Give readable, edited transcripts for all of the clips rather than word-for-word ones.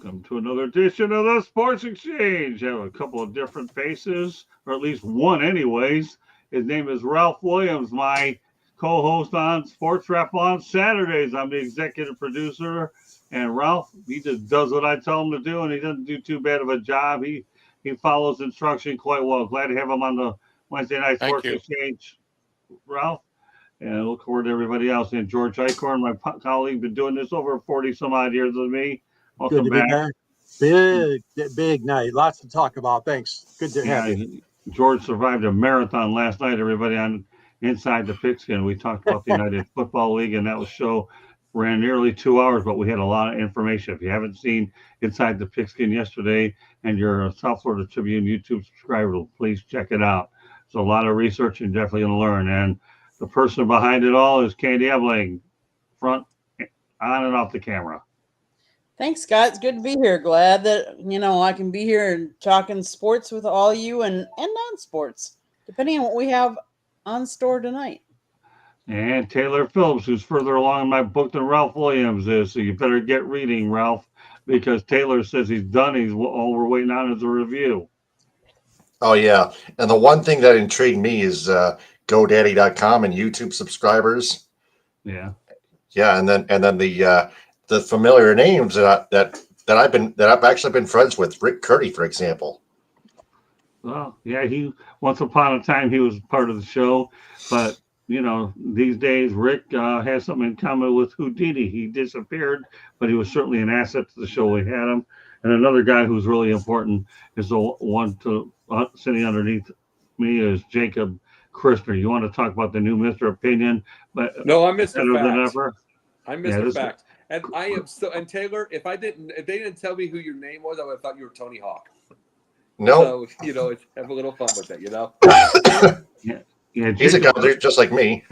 Welcome to another edition of the Sports Exchange. I have a couple of different faces, or at least one, anyways. His name is Ralph Williams, my co host on Sports Rep on Saturdays. I'm the executive producer, and Ralph, he just does what I tell him to do, and he doesn't do too bad of a job. He follows instruction quite well. Glad to have him on the Wednesday Night Thank Sports you. Exchange, Ralph. And I look forward to everybody else. And George Eichhorn, my colleague, been doing this over 40 some odd years with me. Good Welcome to be back. back. Big night. Lots to talk about. Thanks. Good to have you. George survived a marathon last night, everybody, on Inside the Pigskin. We talked about the United Football League, and that show ran nearly 2 hours, but we had a lot of information. If you haven't seen Inside the Pigskin yesterday and you're a South Florida Tribune YouTube subscriber, please check it out. It's a lot of research and definitely going to learn. And the person behind it all is Candy Ebling, front, on and off the camera. Thanks, Scott. It's good to be here. Glad that, I can be here and talking sports with all you and non-sports, depending on what we have on store tonight. And Taylor Phillips, who's further along in my book than Ralph Williams is. So you better get reading, Ralph, because Taylor says he's done. All we're waiting on is a review. Oh, yeah. And the one thing that intrigued me is GoDaddy.com and YouTube subscribers. Yeah. Yeah. And then the familiar names that I've actually been friends with. Rick Curdy, for example. Well, yeah, once upon a time he was part of the show, but these days Rick has something in common with Houdini. He disappeared, but he was certainly an asset to the show. We had him, and another guy who's really important is the one sitting underneath me is Jacob Christner. You want to talk about the new Mr. Opinion? But no, I'm Mr. Fact. I'm Mr. Fact. And I am so. And Taylor, if they didn't tell me who your name was, I would have thought you were Tony Hawk. No, so have a little fun with it, Yeah, he's a guy just like me.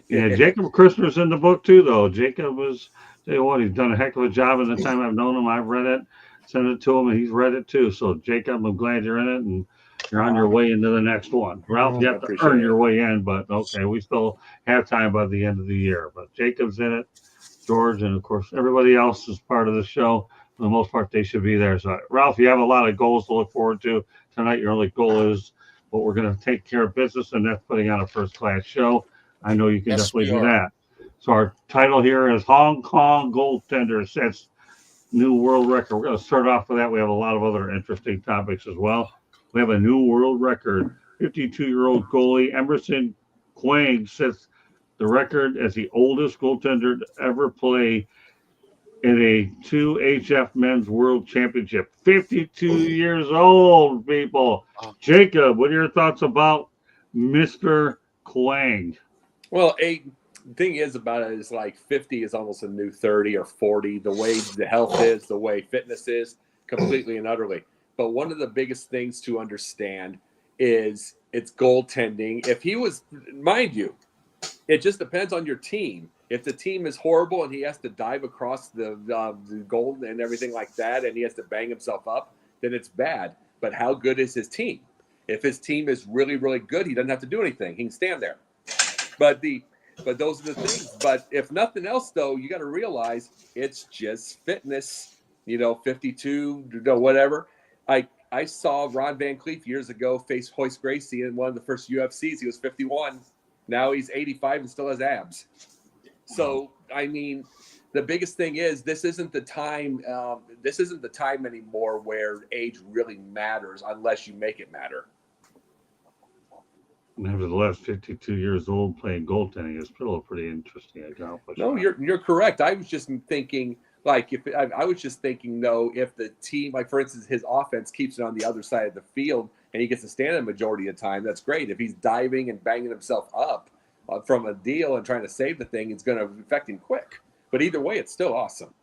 Yeah, Jacob Christner's in the book too, though. Jacob was, tell you what, he's done a heck of a job in the time I've known him. I've read it, sent it to him, and he's read it too. So, Jacob, I'm glad you're in it, and you're on your way into the next one. Ralph, you have to earn your way in, but okay, we still have time by the end of the year. But Jacob's in it, George, and of course, everybody else is part of the show. For the most part, they should be there. So, Ralph, you have a lot of goals to look forward to tonight. Your only goal is, but we're going to take care of business, and that's putting on a first-class show. I know you can definitely do that. So our title here is Hong Kong Goaltender sets new world record. We're going to start off with that. We have a lot of other interesting topics as well. We have a new world record. 52-year-old goalie Emerson Quang sets the record as the oldest goaltender to ever play in a 2HF Men's World Championship. 52 years old, people. Jacob, what are your thoughts about Mr. Quang? Well, the thing is about it is like 50 is almost a new 30 or 40. The way the health is, the way fitness is, completely and utterly. But one of the biggest things to understand is it's goaltending. If he was, mind you, it just depends on your team. If the team is horrible and he has to dive across the goal and everything like that, and he has to bang himself up, then it's bad. But how good is his team? If his team is really, really good, he doesn't have to do anything. He can stand there. But those are the things. But if nothing else, though, you got to realize it's just fitness. 52, whatever. I saw Ron Van Cleef years ago face Hoist Gracie in one of the first UFCs. He was 51. Now he's 85 and still has abs. So, I mean, the biggest thing is this isn't the time. This isn't the time anymore where age really matters unless you make it matter. Nevertheless, 52 years old playing goaltending is still pretty interesting accomplishment. No, you're correct. I was just thinking, like, if the team, like for instance, his offense keeps it on the other side of the field and he gets to stand the majority of the time, that's great. If he's diving and banging himself up from a deal and trying to save the thing, it's going to affect him quick. But either way, it's still awesome.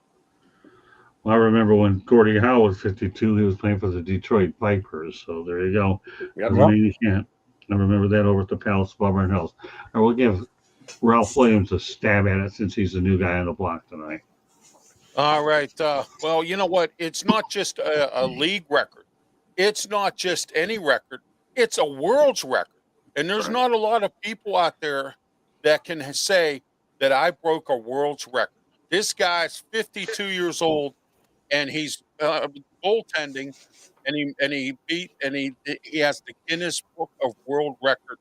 Well, I remember when Gordie Howe was 52, he was playing for the Detroit Vipers. So there you go. Yep. I remember that over at the Palace of Auburn Hills. I will give Ralph Williams a stab at it since he's the new guy on the block tonight. All right. Well, you know what? It's not just a league record. It's not just any record. It's a world's record. And there's not a lot of people out there that can say that I broke a world's record. This guy's 52 years old, and he's goaltending, and he has the Guinness Book of World Record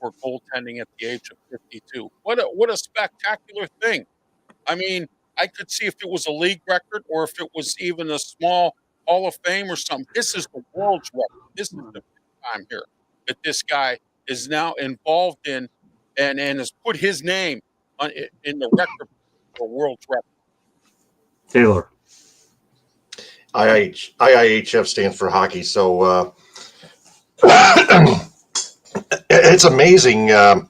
for goaltending at the age of 52. What a spectacular thing! I mean, I could see if it was a league record or if it was even a small Hall of Fame or something. This is the world's record. This is the big time here that this guy is now involved in, and has put his name in the record for world's record. Taylor. IIHF stands for hockey. So it's amazing. A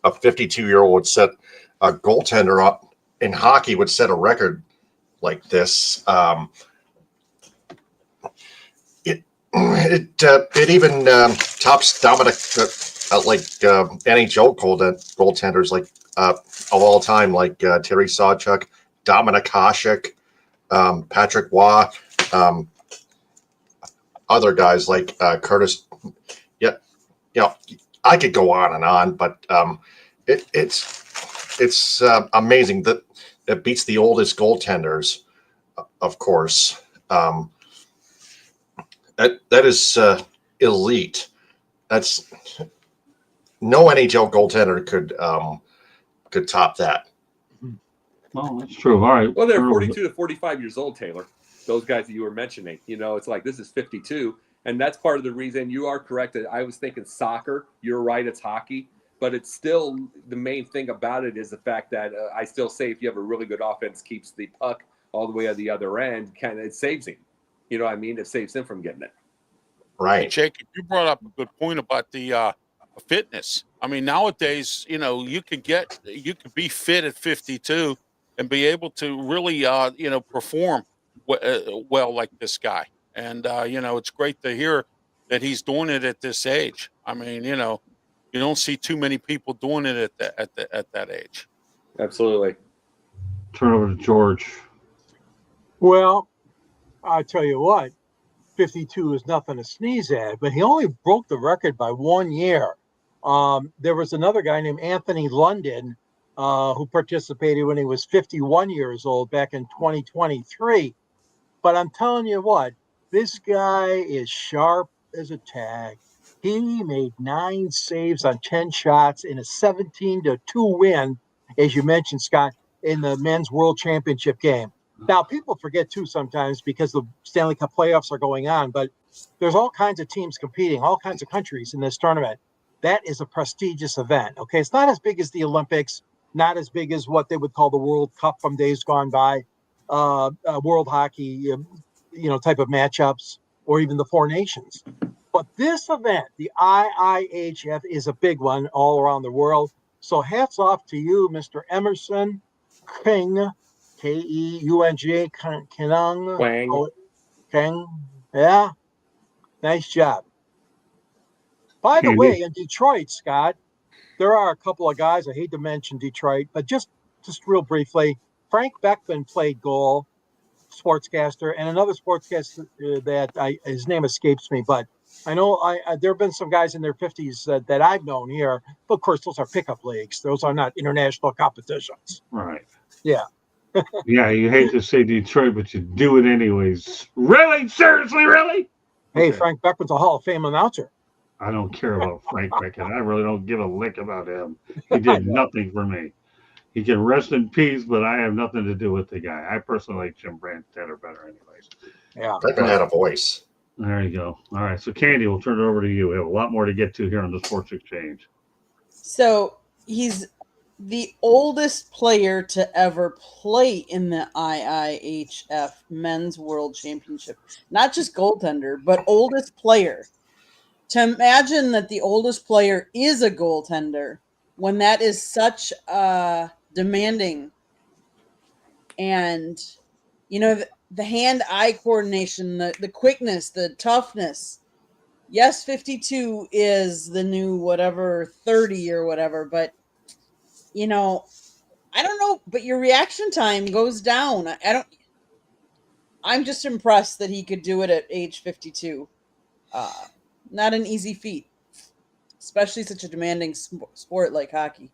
52-year-old would set a goaltender up in hockey would set a record like this. It even tops Dominic NHL goaltenders like of all time, like Terry Sawchuk, Dominic Hasek, Patrick Waugh, other guys like Curtis. Yeah, I could go on, but it's amazing that it beats the oldest goaltenders, of course. That is elite. That's no NHL goaltender could top that. Well, that's true. All right. Well, they're 42 to 45 years old, Taylor. Those guys that you were mentioning, it's like this is 52, and that's part of the reason. You are correct. I was thinking soccer. You're right. It's hockey, but it's still the main thing about it is the fact that I still say if you have a really good offense, keeps the puck all the way at the other end, it saves him. You know what I mean? It saves him from getting it. Right. Hey, Jacob, you brought up a good point about the fitness. I mean, nowadays, you could be fit at 52 and be able to really, perform well like this guy. And it's great to hear that he's doing it at this age. I mean, you don't see too many people doing it at that age. Absolutely. Turn over to George. Well, I tell you what, 52 is nothing to sneeze at, but he only broke the record by 1 year. There was another guy named Anthony London who participated when he was 51 years old back in 2023. But I'm telling you what, this guy is sharp as a tack. He made 9 saves on 10 shots in a 17-2 win, as you mentioned, Scott, in the men's World Championship game. Now, people forget, too, sometimes because the Stanley Cup playoffs are going on, but there's all kinds of teams competing, all kinds of countries in this tournament. That is a prestigious event, okay? It's not as big as the Olympics, not as big as what they would call the World Cup from days gone by, World Hockey, type of matchups, or even the Four Nations. But this event, the IIHF, is a big one all around the world. So hats off to you, Mr. Emerson King, Keung, Kenung. Wang. Kang. Yeah. Nice job. By the Candy. way, in Detroit, Scott, there are a couple of guys. I hate to mention Detroit, but just real briefly, Frank Beckman played goal, sportscaster, and another sportscaster that his name escapes me, but I know there have been some guys in their 50s that I've known here, but of course those are pickup leagues. Those are not international competitions. Right. Yeah. Yeah, you hate to say Detroit, but you do it anyways. Really? Seriously, really? Hey, Okay. Frank Beckman's a Hall of Fame announcer. I don't care about Frank Beckett. I really don't give a lick about him. He did nothing for me. He can rest in peace, but I have nothing to do with the guy. I personally like Jim Brandstetter better anyways. Yeah. Beckman had a voice. There you go. All right. So, Candy, we'll turn it over to you. We have a lot more to get to here on the Sports Exchange. So he's the oldest player to ever play in the IIHF Men's World Championship. Not just goaltender, but oldest player. To imagine that the oldest player is a goaltender when that is such demanding, and the hand-eye coordination, the quickness, the toughness. Yes, 52 is the new whatever 30 or whatever, but I don't know, but your reaction time goes down. I'm just impressed that he could do it at age 52. Not an easy feat, especially such a demanding sport like hockey.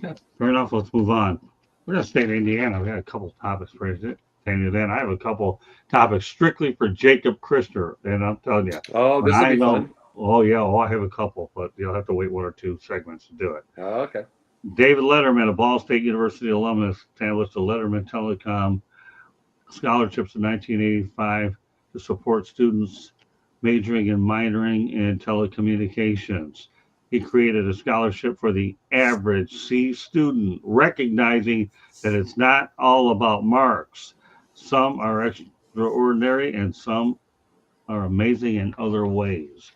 Yeah, fair enough. Let's move on. We're going to stay in Indiana. We got a couple topics for you. pertaining to that. I have a couple topics strictly for Jacob Christner, and I'm telling you, Oh, when this will I be know, fun. oh yeah, I have a couple, but you'll have to wait 1 or 2 segments to do it. Oh, okay. David Letterman, a Ball State University alumnus, established the Letterman Telecom scholarships in 1985 to support students majoring and minoring in telecommunications. He created a scholarship for the average C student, recognizing that it's not all about marks. Some are extraordinary and some are amazing in other ways.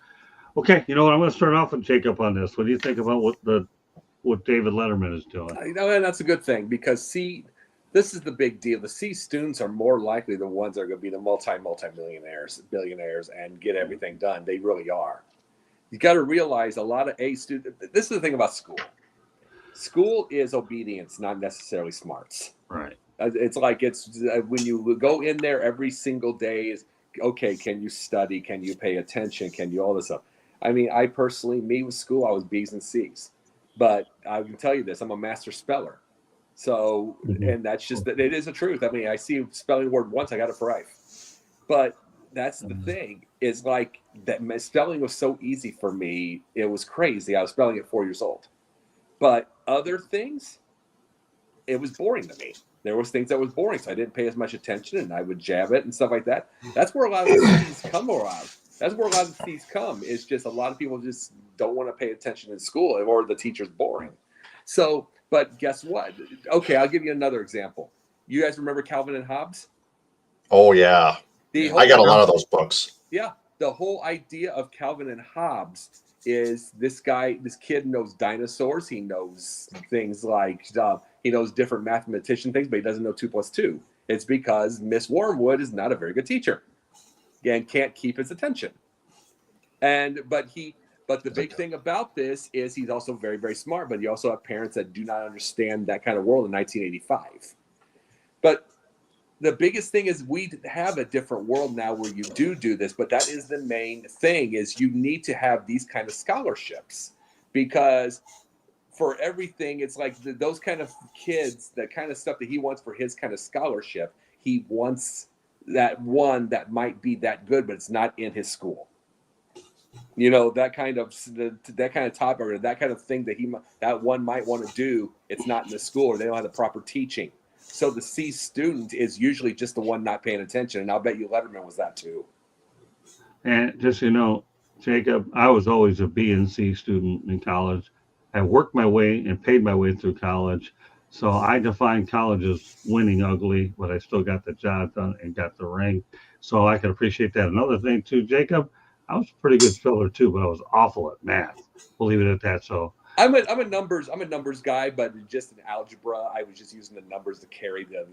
Okay, you know what? I'm going to start off with Jacob on this. What do you think about what David Letterman is doing? You know, and that's a good thing because this is the big deal. The C students are more likely the ones that are going to be the multi-millionaires, billionaires, and get everything done. They really are. You got to realize a lot of A students. This is the thing about school. School is obedience, not necessarily smarts. Right. It's like when you go in there every single day is okay. Can you study? Can you pay attention? Can you all this stuff? I mean, I personally, me with school, I was B's and C's, but I can tell you this: I'm a master speller. So, and that's just that it is the truth. I mean, I see a spelling word once, I got it for right. But that's the thing is like that spelling was so easy for me. It was crazy. I was spelling at 4 years old. But other things, it was boring to me. There was things that was boring, so I didn't pay as much attention, and I would jab it and stuff like that. That's where a lot of the C's come around. That's where a lot of the C's come. It's just a lot of people just don't want to pay attention in school, or the teacher's boring. So, but guess what? Okay, I'll give you another example. You guys remember Calvin and Hobbes? Oh yeah, I got a lot of those books. Yeah, the whole idea of Calvin and Hobbes is this kid knows dinosaurs. He knows things like he knows different mathematician things, but he doesn't know 2 + 2. It's because Miss Wormwood is not a very good teacher and can't keep his attention. But the big thing about this is he's also very, very smart, but you also have parents that do not understand that kind of world in 1985. But the biggest thing is we have a different world now where you do this, but that is the main thing is you need to have these kind of scholarships because for everything, it's like those kind of kids, the kind of stuff that he wants for his kind of scholarship, he wants that one that might be that good, but it's not in his school. You know, that kind of topic or that kind of thing that one might want to do, it's not in the school or they don't have the proper teaching. So the C student is usually just the one not paying attention, and I'll bet you Letterman was that too. And just so you know, Jacob, I was always a B and C student in college. I worked my way and paid my way through college. So I define college as winning ugly, but I still got the job done and got the ring. So I can appreciate that. Another thing too, Jacob, I was a pretty good speller too, but I was awful at math. We'll leave it at that. So I'm a numbers guy, but just in algebra, I was just using the numbers to carry the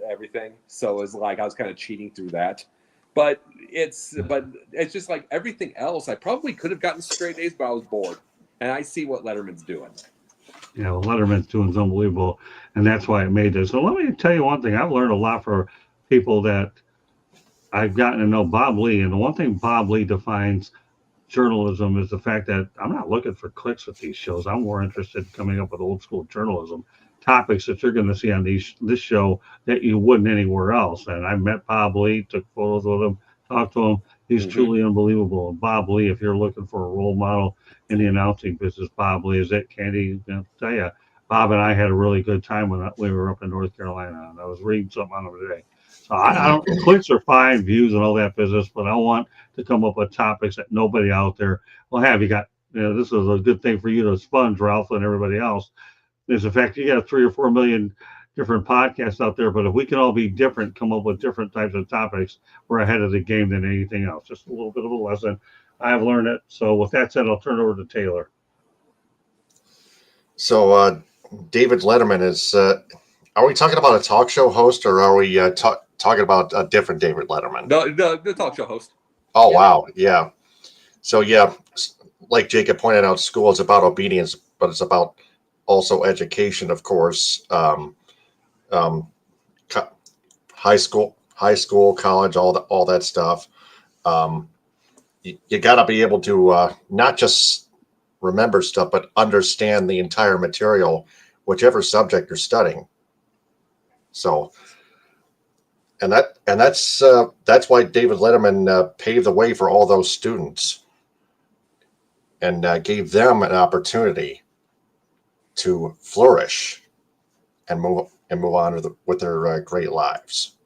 everything. So it was like I was kind of cheating through that. But it's just like everything else. I probably could have gotten straight A's, but I was bored. And I see what Letterman's doing. yeah, well, Letterman's doing is unbelievable, and that's why it made this. So let me tell you one thing. I've learned a lot from people that I've gotten to know Bob Lee, and the one thing Bob Lee defines journalism is the fact that I'm not looking for clicks with these shows. I'm more interested in coming up with old school journalism topics that you're going to see on this show that you wouldn't anywhere else. And I met Bob Lee, took photos with him, talked to him. He's truly unbelievable. And Bob Lee, if you're looking for a role model in the announcing business, Bob Lee is it. Candy, I'll tell you, Bob and I had a really good time when we were up in North Carolina. And I was reading something on him today. So I don't, clicks are fine, views and all that business, but I want to come up with topics that nobody out there will have. You got, this is a good thing for you to sponge, Ralph, and everybody else. Is the fact you got 3 or 4 million different podcasts out there, but if we can all be different, come up with different types of topics, we're ahead of the game than anything else. Just a little bit of a lesson. I've learned it. So with that said, I'll turn it over to Taylor. So David Letterman is, are we talking about a talk show host or are we talking about a different David Letterman? The talk show host. Oh, yeah. Wow. Yeah. So, yeah, like Jacob pointed out, school is about obedience, but it's about also education, of course. High school, college, all that stuff. You got to be able to not just remember stuff, but understand the entire material, whichever subject you're studying. So, and that's why David Letterman paved the way for all those students and gave them an opportunity to flourish and move on with their great lives.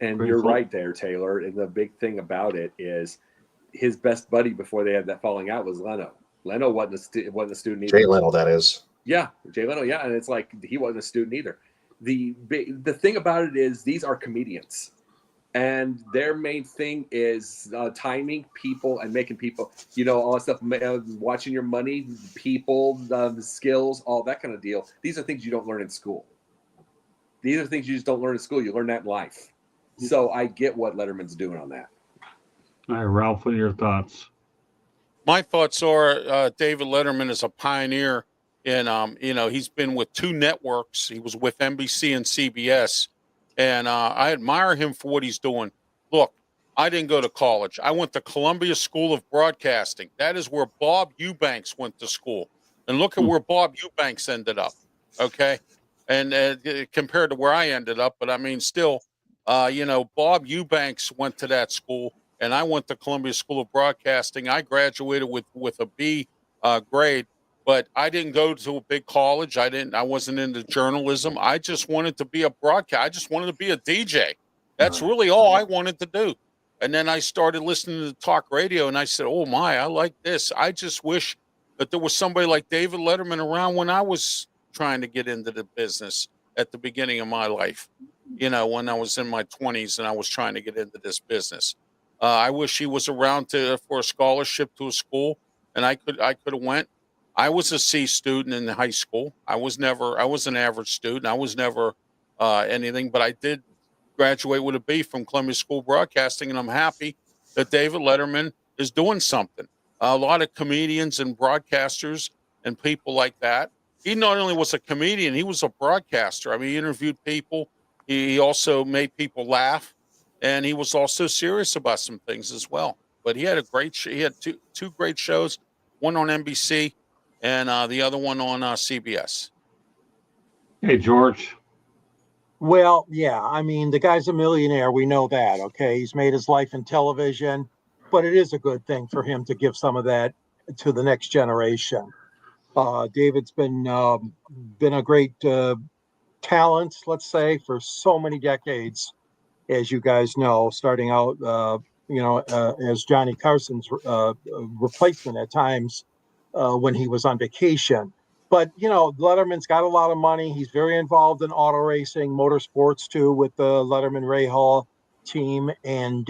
And Great you're point. right there, Taylor. And the big thing about it is his best buddy before they had that falling out was Leno. Leno wasn't a student either. Jay Leno, that is. Yeah, Jay Leno. Yeah, and it's like he wasn't a student either. The thing about it is these are comedians, and their main thing is timing people and making people, all that stuff, watching your money, people, the skills, all that kind of deal. These are things you don't learn in school. These are things you just don't learn in school. You learn that in life. So I get what Letterman's doing on that. All right, Ralph, what are your thoughts? My thoughts are David Letterman is a pioneer in, he's been with 2 networks. He was with NBC and CBS, and I admire him for what he's doing. Look, I didn't go to college. I went to Columbia School of Broadcasting. That is where Bob Eubanks went to school. And look at where Bob Eubanks ended up, okay? And compared to where I ended up, but I mean, still, Bob Eubanks went to that school, and I went to Columbia School of Broadcasting. I graduated with a B grade, but I didn't go to a big college. I wasn't into journalism. I just wanted to be a broadcaster. I just wanted to be a DJ. That's really all I wanted to do. And then I started listening to talk radio, and I said, oh my, I like this. I just wish that there was somebody like David Letterman around when I was trying to get into the business at the beginning of my life, when I was in my 20s and I was trying to get into this business. I wish he was around for a scholarship to a school, and I could have went. I was a C student in high school. I was an average student. I was never anything, but I did graduate with a B from Columbia School of Broadcasting, and I'm happy that David Letterman is doing something. A lot of comedians and broadcasters and people like that. He not only was a comedian, he was a broadcaster. I mean, he interviewed people. He also made people laugh, and he was also serious about some things as well. But he had he had two great shows, one on NBC and the other one on CBS. Hey, George. Well, yeah, I mean, the guy's a millionaire. We know that. Okay. He's made his life in television, but it is a good thing for him to give some of that to the next generation. David's been a great talent, let's say, for so many decades, as you guys know, starting out, as Johnny Carson's replacement at times when he was on vacation. But, Letterman's got a lot of money. He's very involved in auto racing, motorsports, too, with the Letterman Ray Hall team. And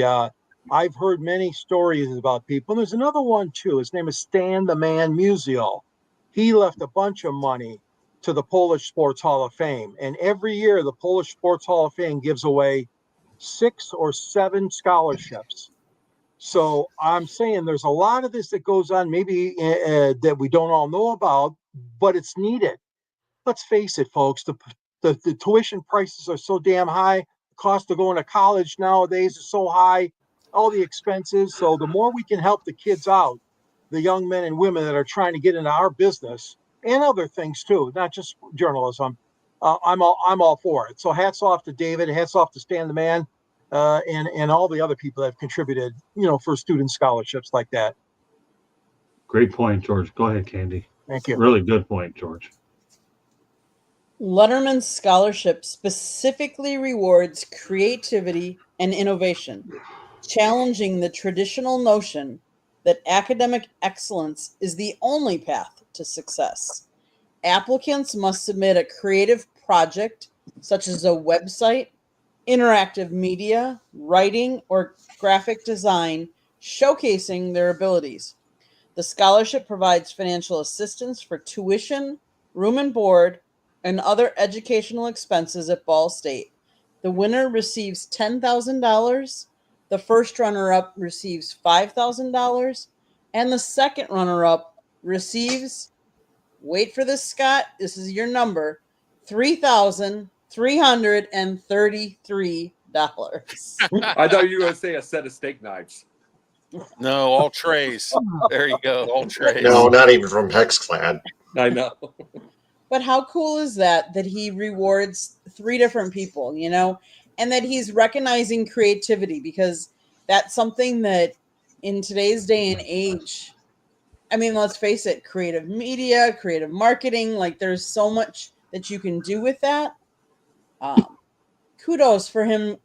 I've heard many stories about people. And there's another one, too. His name is Stan the Man Musial. He left a bunch of money to the Polish Sports Hall of Fame. And every year, the Polish Sports Hall of Fame gives away 6 or 7 scholarships. So I'm saying there's a lot of this that goes on, maybe that we don't all know about, but it's needed. Let's face it, folks. The tuition prices are so damn high. The cost of going to college nowadays is so high. All the expenses. So the more we can help the kids out, the young men and women that are trying to get into our business and other things too, not just journalism, I'm all for it. So hats off to David. Hats off to Stan the Man. And all the other people that have contributed, for student scholarships like that. Great point, George. Go ahead, Candy. Thank you. Really good point, George. Letterman's scholarship specifically rewards creativity and innovation, challenging the traditional notion that academic excellence is the only path to success. Applicants must submit a creative project, such as a website, interactive media, writing, or graphic design, showcasing their abilities. The scholarship provides financial assistance for tuition, room and board, and other educational expenses at Ball State. The winner receives $10,000, the first runner-up receives $5,000, and the second runner-up receives, wait for this, Scott, this is your number, $3,333. I thought you were going to say a set of steak knives. No, all trays. There you go, all trays. No, not even from Hex Clan. I know. But how cool is that he rewards 3 different people, and that he's recognizing creativity, because that's something that in today's day and age, I mean, let's face it, creative media, creative marketing, like there's so much that you can do with that. Kudos for him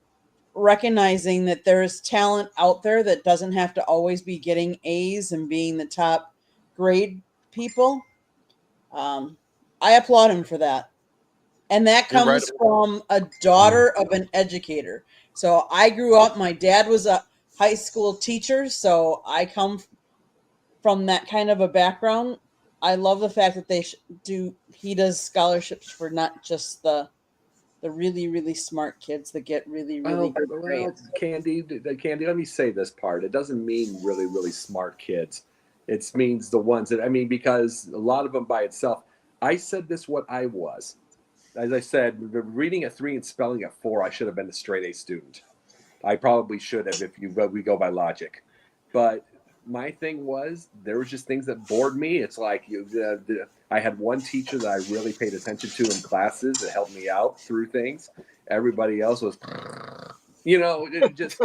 recognizing that there's talent out there that doesn't have to always be getting A's and being the top grade people. I applaud him for that. And that You're right. comes from a daughter of an educator. So I grew up, my dad was a high school teacher, so I come from that kind of a background. I love the fact that he does scholarships for not just the really, really smart kids that get really, really good grades. Candy, let me say this part. It doesn't mean really, really smart kids. It means the ones that, I mean, because a lot of them by itself, I said this what I was. As I said, reading at 3 and spelling at 4, I should have been a straight A student. I probably should have we go by logic. But my thing was, there was just things that bored me. It's like I had one teacher that I really paid attention to in classes that helped me out through things. Everybody else was, it just.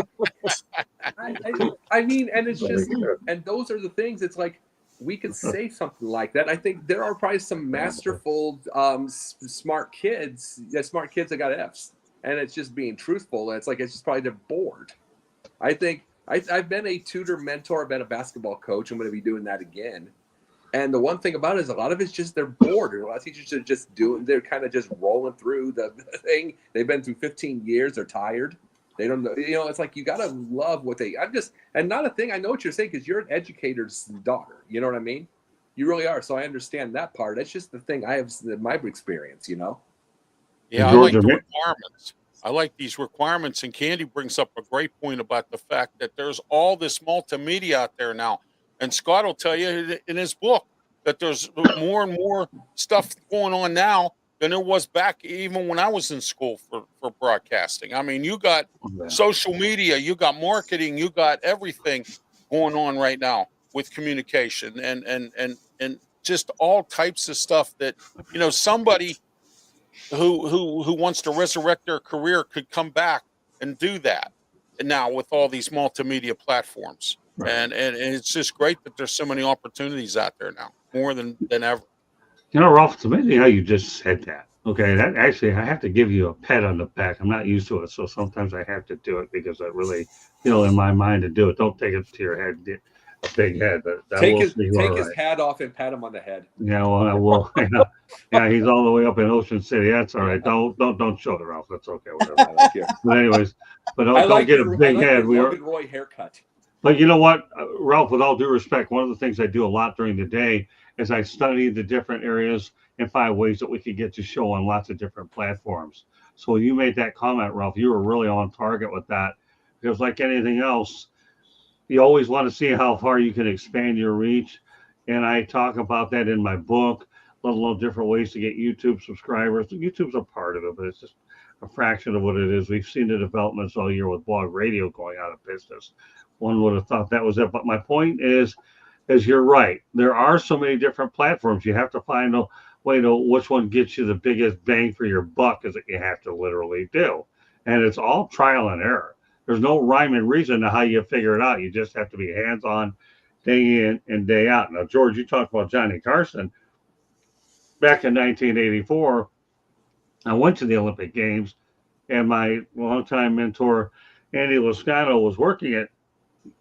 I mean, and it's just, and those are the things. It's like we could say something like that. I think there are probably some masterful, smart kids that got Fs, and it's just being truthful. And it's like it's just probably they're bored. I think. I've been a tutor, mentor, I've been a basketball coach. I'm going to be doing that again. And the one thing about it is a lot of it's just they're bored. A lot of teachers are just they're kind of just rolling through the thing. They've been through 15 years. They're tired. They don't know. It's like you got to love what and not a thing. I know what you're saying because you're an educator's daughter. You know what I mean? You really are. So I understand that part. That's just the thing I have in my experience, Yeah, I like the requirements. I like these requirements, and Candy brings up a great point about the fact that there's all this multimedia out there now. And Scott will tell you in his book that there's more and more stuff going on now than there was back even when I was in school for broadcasting. I mean, you got social media, you got marketing, you got everything going on right now with communication and just all types of stuff that, somebody who wants to resurrect their career could come back and do that. And now with all these multimedia platforms, and it's just great that there's so many opportunities out there now, more than ever. Ralph, it's amazing how you just said that. Okay, that actually, I have to give you a pat on the back. I'm not used to it, so sometimes I have to do it because I really feel in my mind to do it. Don't take it to your head, a big head, but take his hat off and pat him on the head. Yeah, well, I will. Yeah, he's all the way up in Ocean City. That's all right. Don't show it, Ralph. That's okay. Whatever. But anyways, but don't get a big head. We are Roy haircut. But you know what, Ralph? With all due respect, one of the things I do a lot during the day is I study the different areas and find ways that we could get to show on lots of different platforms. So you made that comment, Ralph. You were really on target with that because, like anything else, you always want to see how far you can expand your reach. And I talk about that in my book, let alone different ways to get YouTube subscribers. YouTube's a part of it, but it's just a fraction of what it is. We've seen the developments all year with blog radio going out of business. One would have thought that was it. But my point is you're right. There are so many different platforms. You have to find a way to which one gets you the biggest bang for your buck is that you have to literally do. And it's all trial and error. There's no rhyme and reason to how you figure it out. You just have to be hands-on day in and day out. Now, George, you talked about Johnny Carson. Back in 1984, I went to the Olympic Games, and my longtime mentor, Andy Lascano, was working at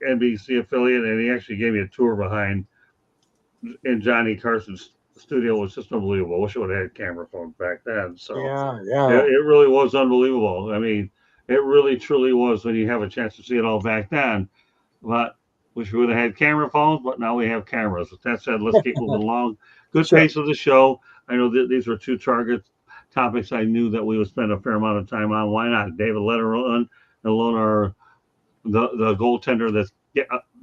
NBC affiliate, and he actually gave me a tour behind in Johnny Carson's studio. It was just unbelievable. I wish I would have had camera phones back then. So it really was unbelievable. I mean, it really truly was when you have a chance to see it all back then. But wish we would have had camera phones, but now we have cameras. With that said, let's keep moving along. Good pace of the show. I know that these were two topics I knew that we would spend a fair amount of time on. Why not? David Letterman alone are the goaltender that's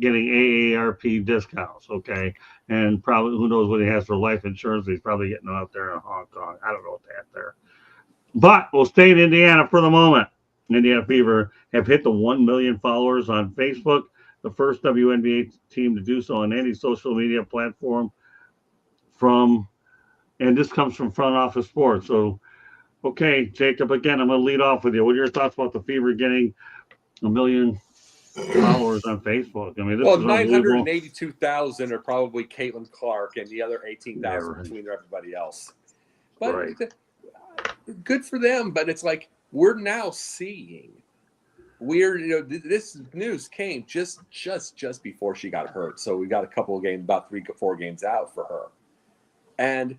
getting AARP discounts, okay? And probably who knows what he has for life insurance. He's probably getting out there in Hong Kong. I don't know what they have there. But we'll stay in Indiana for the moment. Indiana Fever have hit the 1 million followers on Facebook, the first WNBA team to do so on any social media platform and this comes from Front Office Sports. So Okay, Jacob, again, I'm going to lead off with you. What are your thoughts about the Fever getting 1 million followers on Facebook? I mean, this Well, is unbelievable. 982,000 are probably Caitlin Clark, and the other 18,000 right. between everybody else. But Right. good for them. But it's like we're now seeing. This news came just before she got hurt, so we got a couple of games, about 3-4 games out for her, and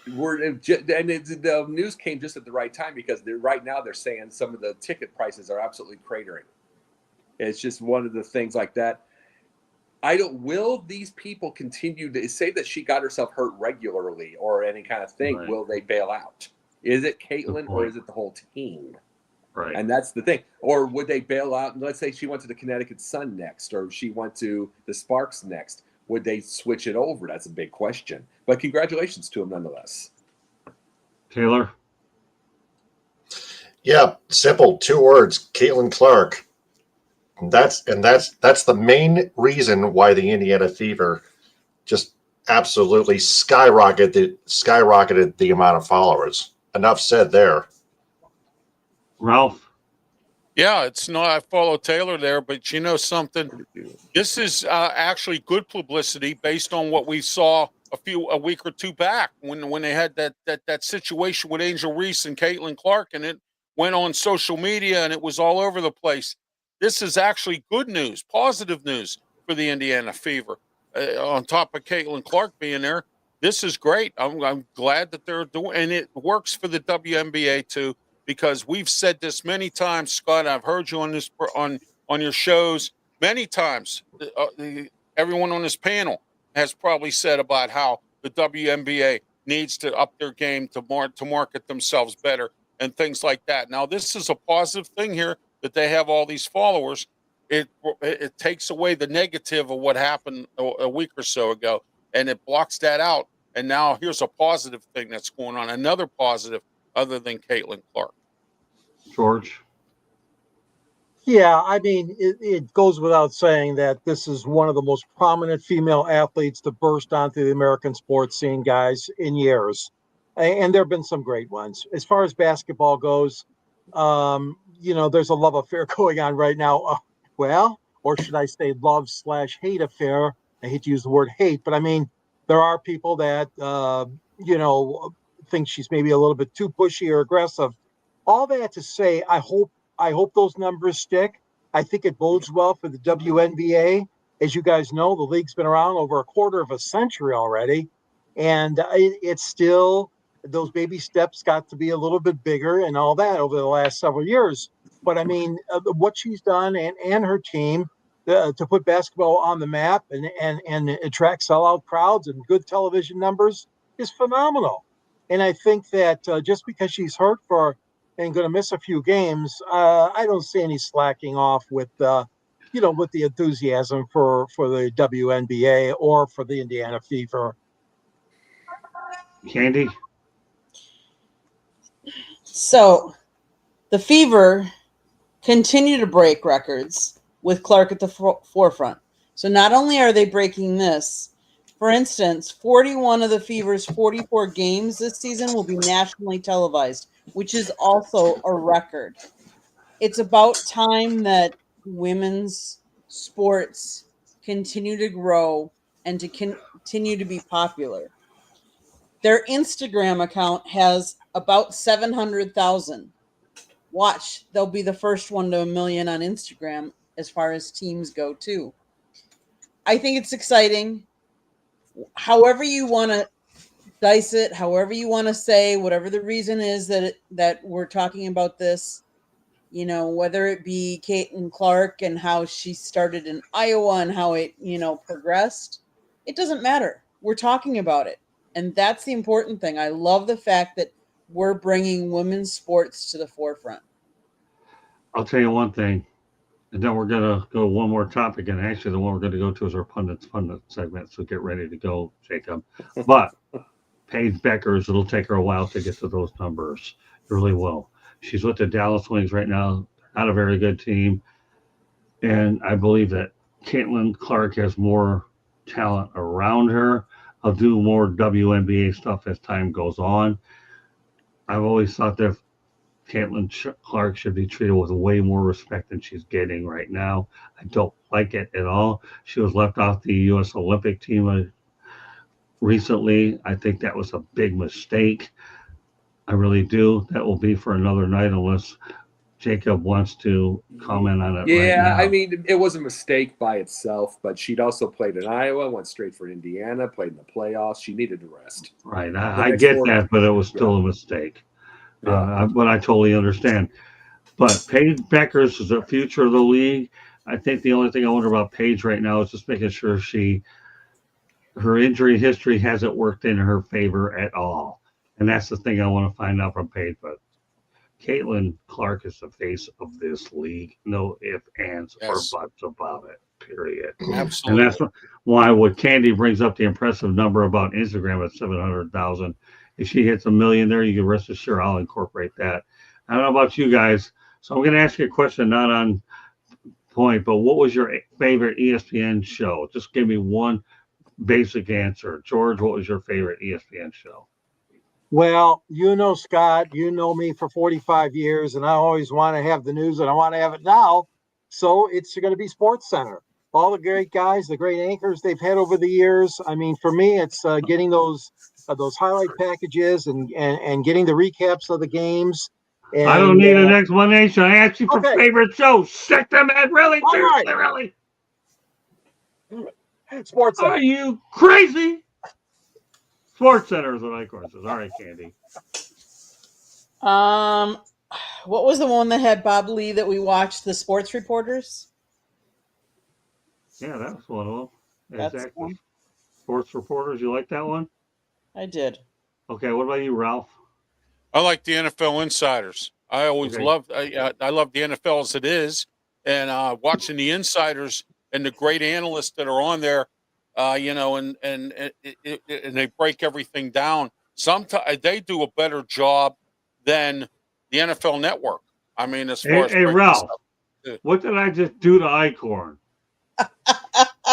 the news came just at the right time because right now they're saying some of the ticket prices are absolutely cratering. It's just one of the things like that. Will these people continue to say that she got herself hurt regularly or any kind of thing? Right. Will they bail out? Is it Caitlin or is it the whole team? Right. And that's the thing. Or would they bail out? And let's say she went to the Connecticut Sun next, or she went to the Sparks next. Would they switch it over? That's a big question. But congratulations to them nonetheless. Taylor? Yeah, simple, 2 words, Caitlin Clark. That's the main reason why the Indiana Fever just absolutely skyrocketed the amount of followers. Enough said there. Ralph? Yeah, it's not. I follow Taylor there, but you know something. This is actually good publicity based on what we saw a week or two back when they had that situation with Angel Reese and Caitlin Clark, and it went on social media and it was all over the place. This is actually good news, positive news for the Indiana Fever. On top of Caitlin Clark being there, this is great. I'm glad that they're doing, and it works for the WNBA too, because we've said this many times, Scott. I've heard you on this on your shows many times. Everyone on this panel has probably said about how the WNBA needs to up their game to market themselves better and things like that. Now, this is a positive thing here that they have all these followers. It takes away the negative of what happened a week or so ago, and it blocks that out. And now here's a positive thing that's going on, another positive other than Caitlin Clark. George? Yeah, I mean, it goes without saying that this is one of the most prominent female athletes to burst onto the American sports scene, guys, in years. And there have been some great ones. As far as basketball goes, there's a love affair going on right now. Or should I say love/hate affair? I hate to use the word hate, but I mean, there are people that, think she's maybe a little bit too pushy or aggressive. All that to say, I hope those numbers stick. I think it bodes well for the WNBA. As you guys know, the league's been around over a quarter of a century already, and it's still, those baby steps got to be a little bit bigger and all that over the last several years. But I mean, what she's done and her team to put basketball on the map and attract sellout crowds and good television numbers is phenomenal. And I think that just because she's hurt for and going to miss a few games, I don't see any slacking off with with the enthusiasm for the WNBA or for the Indiana Fever. Candy? So the Fever continue to break records with Clark at the forefront. So not only are they breaking this, for instance, 41 of the Fever's 44 games this season will be nationally televised, which is also a record. It's about time that women's sports continue to grow and to continue to be popular. Their Instagram account has about 700,000. Watch, they'll be the first one to 1 million on Instagram as far as teams go too. I think it's exciting. However you want to dice it, however you want to say, whatever the reason is that we're talking about this, whether it be Caitlin Clark and how she started in Iowa and how it, progressed, it doesn't matter. We're talking about it. And that's the important thing. I love the fact that we're bringing women's sports to the forefront. I'll tell you one thing, and then we're going to go one more topic, and actually the one we're going to go to is our pundit segment, so get ready to go, Jacob. But Paige Beckers, it'll take her a while to get to those numbers. It really will. She's with the Dallas Wings right now. Not a very good team. And I believe that Caitlin Clark has more talent around her. I'll do more WNBA stuff as time goes on. I've always thought that Caitlin Clark should be treated with way more respect than she's getting right now. I don't like it at all. She was left off the U.S. Olympic team recently. I think that was a big mistake. I really do. That will be for another night unless Jacob wants to comment on it right Yeah, now. I mean, it was a mistake by itself, but she'd also played in Iowa, went straight for Indiana, played in the playoffs. She needed to rest. Right. The I next get four, that, but it was still a mistake. yeah. But I totally understand. But Paige Beckers is the future of the league. I think the only thing I wonder about Paige right now is just making sure her injury history hasn't worked in her favor at all. And that's the thing I want to find out from Paige. But Caitlin Clark is the face of this league. No ifs, ands, or Yes, buts about it. Period. And absolutely. that's why when Candy brings up the impressive number about Instagram at 700,000, if she hits 1 million there, you can rest assured I'll incorporate that. I don't know about you guys. So I'm going to ask you a question, not on point, but what was your favorite ESPN show? Just give me one basic answer. George, what was your favorite ESPN show? Well, you know, Scott, you know me for 45 years, and I always want to have the news, and I want to have it now. So it's going to be Sports Center. All the great guys, the great anchors they've had over the years. I mean, for me, it's getting those highlight packages and getting the recaps of the games. I don't And need an explanation. I asked you for okay, favorite show. Sick them, man. Really? all right, Seriously, really? Sports Center. Are you crazy? Sports Center is what I call it. All right, Candy. What was the one that had Bob Lee that we watched? The Sports Reporters. Yeah, that was one of them. That's Exactly. one. Sports Reporters. You like that one? I did. Okay. What about you, Ralph? I like the NFL insiders. I always Okay. loved. I love the NFL as it is, and watching the insiders and the great analysts that are on there, and they break everything down. Sometimes they do a better job than the NFL Network. I mean, as far as Hey, breaking Ralph. stuff. What did I just do to Icorn?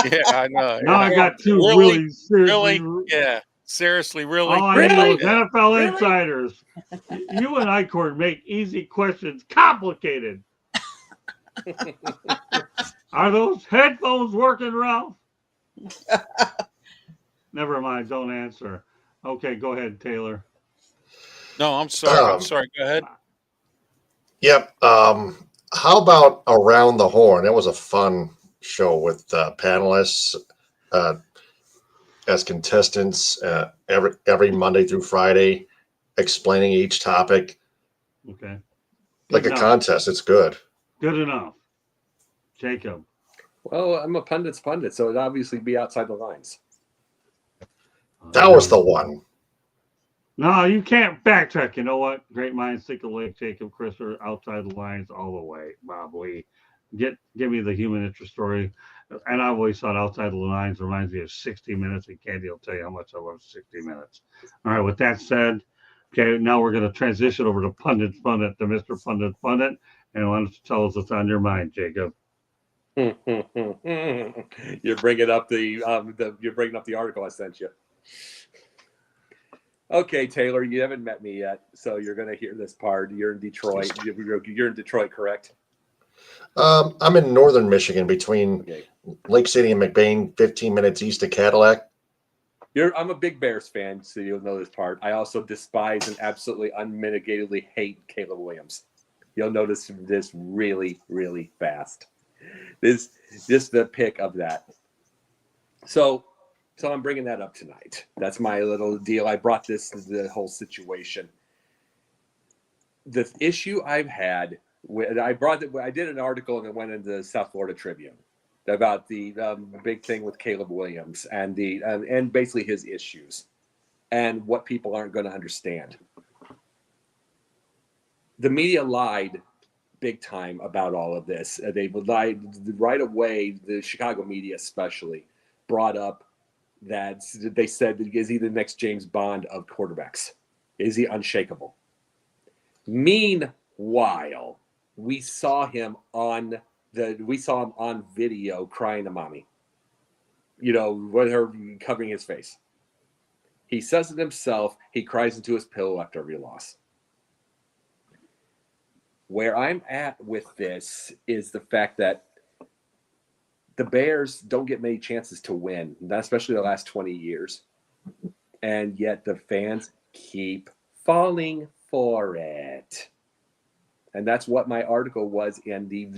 Yeah, I know. Now I Yeah. got two Really, really seriously. really, yeah. Seriously, really. All I Really? know is Yeah. NFL Really? insiders. You and Icorn make easy questions complicated. Are those headphones working, Ralph? Never mind. Don't answer. Okay, go ahead, Taylor. No, I'm sorry. I'm sorry. Go ahead. Yep. How about Around the Horn? It was a fun show with panelists as contestants every Monday through Friday, explaining each topic Okay. like Good a enough. contest. It's good. Good enough. Jacob. Well, I'm a pundit's pundit, so it'd obviously be outside the lines. That was the one. No, you can't backtrack. You know what? Great minds think alike. Jacob Crisper, outside the lines all the way. Bob Lee. Give me the human interest story. And I always thought outside the lines reminds me of 60 Minutes, and Candy will tell you how much I love 60 Minutes. All right, with that said, okay, now we're going to transition over to Pundit's Pundit, to Mr. Pundit's Pundit. And why don't you tell us what's on your mind, Jacob? You're bringing up the article I sent you. Okay, Taylor, you haven't met me yet, so you're going to hear this part. You're in Detroit. You're in Detroit, correct? I'm in northern Michigan between Lake City and McBain, 15 minutes east of Cadillac. I'm a big Bears fan, so you'll know this part. I also despise and absolutely unmitigatedly hate Caleb Williams. You'll notice this really, really fast. This just the pick of that. So I'm bringing that up tonight. That's my little deal. I brought the whole situation. The issue I've had I did an article and it went into the South Florida Tribune about the big thing with Caleb Williams and and basically his issues and what people aren't going to understand. The media lied big time about all of this. They lied right away. The Chicago media especially brought up that they said, is he the next James Bond of quarterbacks? Is he unshakable? Meanwhile, we saw him on video crying to mommy. You know, with her covering his face. He says it himself. He cries into his pillow after every loss. Where I'm at with this is the fact that the Bears don't get many chances to win, not especially the last 20 years. And yet the fans keep falling for it. And that's what my article was in the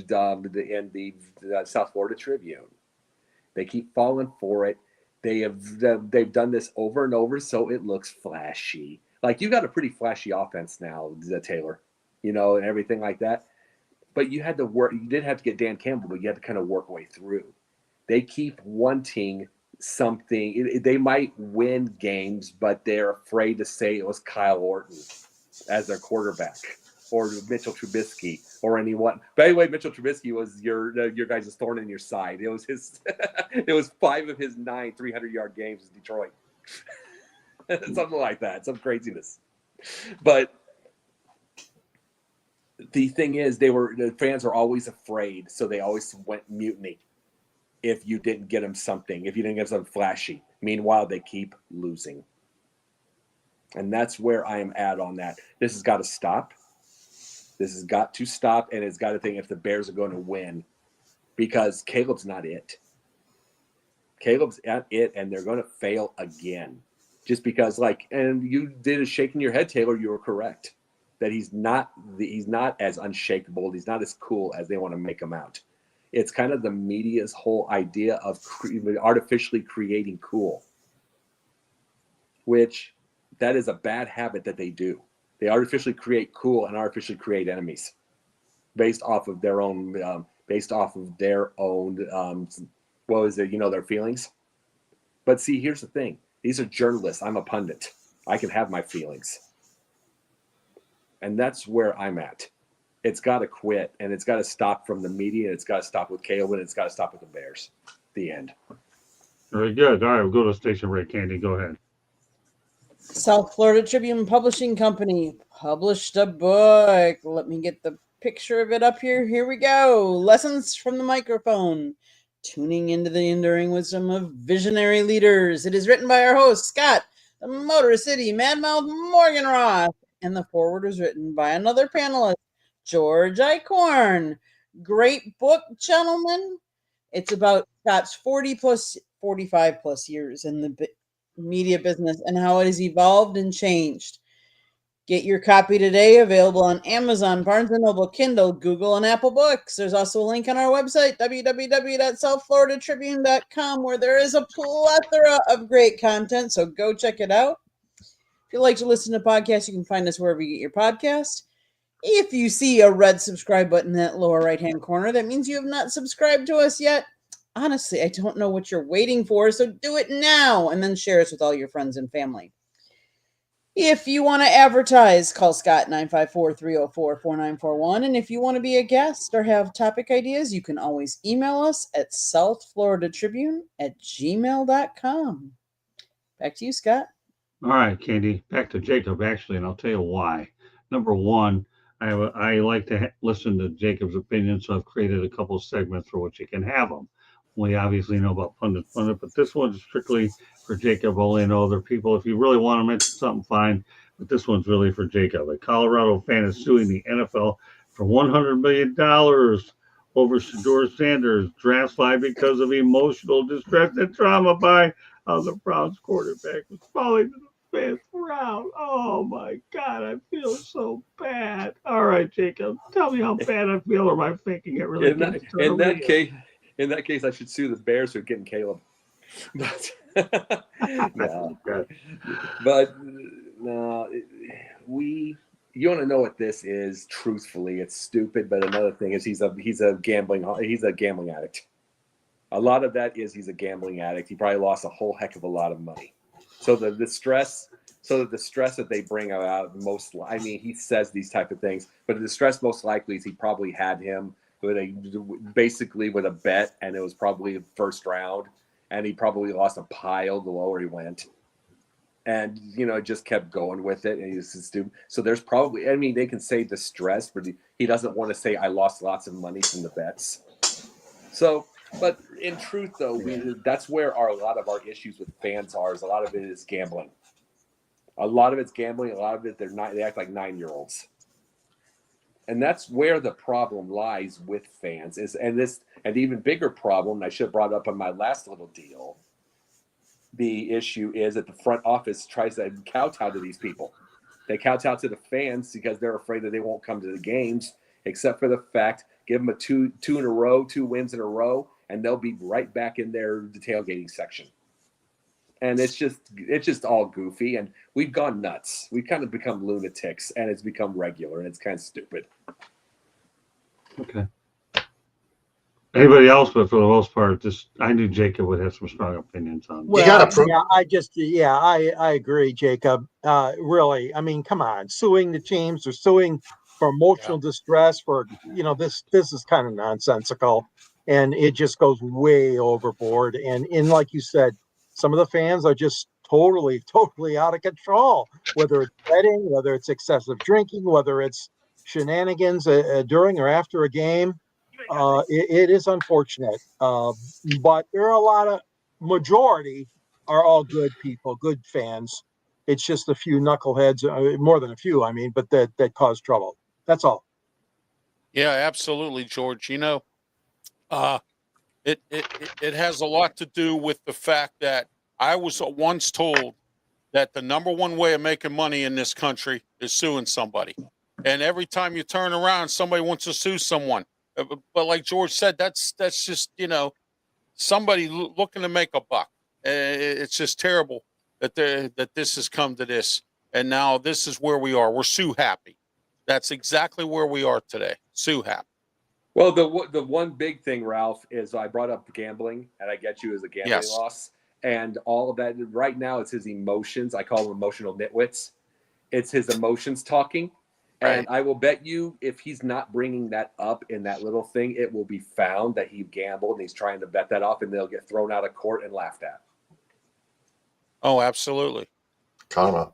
South Florida Tribune. They keep falling for it. They've done this over and over, so it looks flashy. Like, you got a pretty flashy offense now, Taylor, and everything like that. But you had to work. You did have to get Dan Campbell, but you had to kind of work way through. They keep wanting something. They might win games, but they're afraid to say it was Kyle Orton as their quarterback, or Mitchell Trubisky, or anyone. By the way, Mitchell Trubisky was your guys' thorn in your side. It was his. It was 5 of his 9 300-yard games in Detroit, something like that, some craziness. But the thing is, the fans are always afraid, so they always went mutiny if you didn't get them something, if you didn't get something flashy. Meanwhile, they keep losing. And that's where I am at on that. This has got to stop. This has got to stop, and it's got to think if the Bears are going to win, because Caleb's not it. Caleb's at it, and they're going to fail again. Just because, and you did a shaking your head, Taylor, you were correct. That he's not as unshakable, he's not as cool as they want to make him out. It's kind of the media's whole idea of artificially creating cool, which that is a bad habit that they do. They artificially create cool and artificially create enemies based off of their own, their feelings. But see, here's the thing. These are journalists. I'm a pundit. I can have my feelings. And that's where I'm at. It's got to quit, and it's got to stop from the media, and it's got to stop with Caleb, and it's got to stop with the Bears. The end. Very good. All right, we'll go to station break. Candy, go ahead. South Florida Tribune Publishing Company published a book. Let me get the picture of it up here. Here we go. Lessons from the Microphone. Tuning into the enduring wisdom of visionary leaders. It is written by our host, Scott, the Motor City Madmouth Morganroth. And the foreword was written by another panelist, George Eichhorn. Great book, gentlemen. It's about Scott's 45 plus years in the media business and how it has evolved and changed. Get your copy today, available on Amazon, Barnes & Noble, Kindle, Google, and Apple Books. There's also a link on our website, www.southfloridatribune.com, where there is a plethora of great content, so go check it out. If you like to listen to podcasts, you can find us wherever you get your podcast. If you see a red subscribe button in that lower right-hand corner, that means you have not subscribed to us yet. Honestly, I don't know what you're waiting for, so do it now and then share us with all your friends and family. If you want to advertise, call Scott 954-304-4941. And if you want to be a guest or have topic ideas, you can always email us at southfloridatribune@gmail.com. Back to you, Scott. All right, Candy, back to Jacob, actually, and I'll tell you why. Number one, I like to listen to Jacob's opinion, so I've created a couple segments for which you can have them. We obviously know about pundit, but this one's strictly for Jacob. Only and other people. If you really want to mention something, fine, but this one's really for Jacob. A Colorado fan is suing the NFL for $100 million over Shedeur Sanders' draft slide because of emotional distress and trauma by the Browns quarterback was falling to the fifth round. Oh my God, I feel so bad. All right, Jacob, tell me how bad I feel, or am I thinking it really? In that case, I should sue the Bears for getting Caleb. But no, you want to know what this is? Truthfully, it's stupid. But another thing is he's a gambling addict. A lot of that is he's a gambling addict. He probably lost a whole heck of a lot of money. So the stress that they bring out he says these type of things, but the stress most likely is he probably had him with a bet, and it was probably the first round, and he probably lost a pile the lower he went. And, just kept going with it. And he's stupid. So there's probably, they can say distress, but he doesn't want to say I lost lots of money from the bets. So, but in truth, though, that's where a lot of our issues with fans are. Is a lot of it is gambling. A lot of it's gambling. A lot of it, they act like 9-year-olds. And that's where the problem lies with fans and the even bigger problem, and I should have brought it up on my last little deal. The issue is that the front office tries to kowtow to these people. They kowtow to the fans because they're afraid that they won't come to the games, except for the fact, give them a two wins in a row, and they'll be right back in the tailgating section. And it's just all goofy, and we've gone nuts. We've kind of become lunatics, and it's become regular, and it's kind of stupid. Okay. Anybody else, but for the most part, I knew Jacob would have some strong opinions on. Well, gotta prove- I agree, Jacob. Really, I mean, come on, suing the teams or suing for emotional distress for this is kind of nonsensical, and it just goes way overboard. And like you said, some of the fans are just totally out of control. Whether it's betting, whether it's excessive drinking, whether it's shenanigans during or after a game. It is unfortunate, but there are a lot of majority are all good people, good fans. It's just a few knuckleheads, more than a few, I mean, but that cause trouble. That's all. Yeah, absolutely, George. It has a lot to do with the fact that I was once told that the number one way of making money in this country is suing somebody. And every time you turn around, somebody wants to sue someone. But like George said, that's just, somebody looking to make a buck. It's just terrible that this has come to this. And now this is where we are. We're sue happy. That's exactly where we are today. Sue happy. Well, the one big thing, Ralph, is I brought up gambling, and I get you as a gambling loss. And all of that, right now, it's his emotions. I call them emotional nitwits. It's his emotions talking. And I will bet you if he's not bringing that up in that little thing, it will be found that he gambled and he's trying to bet that off, and they'll get thrown out of court and laughed at. Oh, absolutely. Karma.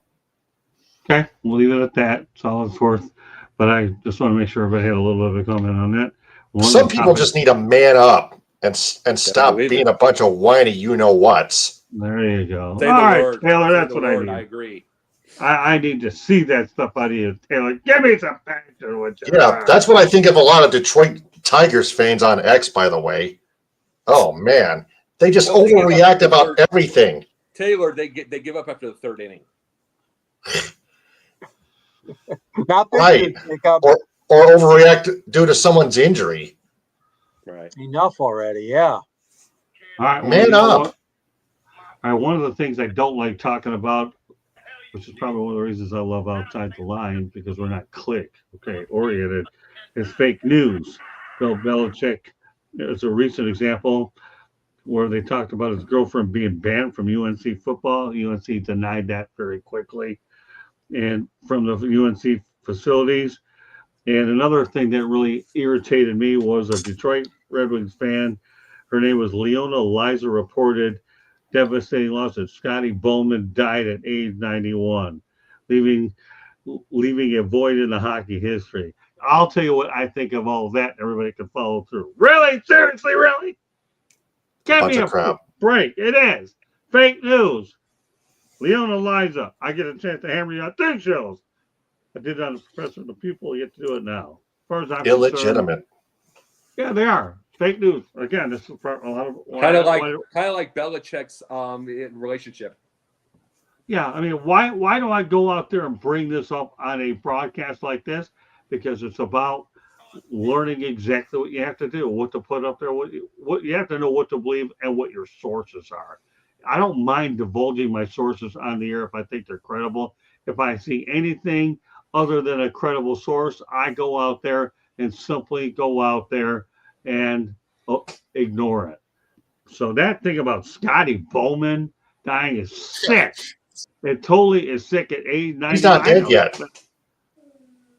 Okay, we'll leave it at that. Solid fourth. But I just want to make sure everybody had a little bit of a comment on that. Some people just need to man up and stop being a bunch of whiny you-know-whats. There you go. Say All right, word. Taylor, Say that's the what word. I I need. agree. I need to see that stuff out of you, Taylor. Give me some passion with you. Yeah, that's what I think of a lot of Detroit Tigers fans on X, by the way. Oh, man. They just overreact about everything. Taylor, they give up after the third inning. Not this Right. year, Jacob. Or overreact due to someone's injury. Right. Enough already, yeah. All right, well, Man up. All right, one of the things I don't like talking about, which is probably one of the reasons I love Outside the Line, because we're not oriented, is fake news. Bill Belichick is a recent example where they talked about his girlfriend being banned from UNC football. UNC denied that very quickly, and from the UNC facilities. And another thing that really irritated me was a Detroit Red Wings fan. Her name was Leona Liza, reported devastating loss that Scotty Bowman died at age 91, leaving a void in the hockey history. I'll tell you what I think of all of that. Everybody can follow through. Really? Seriously? Really? Get me a crap. break. It is fake news. Leona Liza. I get a chance to hammer you on 3 shows. I did it on the Professor and the Pupil. You get to do it now. As far as I'm Illegitimate. concerned, yeah, they are fake news. Again, this is for a lot of kind of like Belichick's relationship. Yeah, I mean, why do I go out there and bring this up on a broadcast like this? Because it's about learning exactly what you have to do, what to put up there, what you have to know, what to believe, and what your sources are. I don't mind divulging my sources on the air if I think they're credible. If I see anything other than a credible source, I go out there and simply go out there and ignore it. So that thing about Scotty Bowman dying is sick. It totally is sick at age 90. He's not dead yet.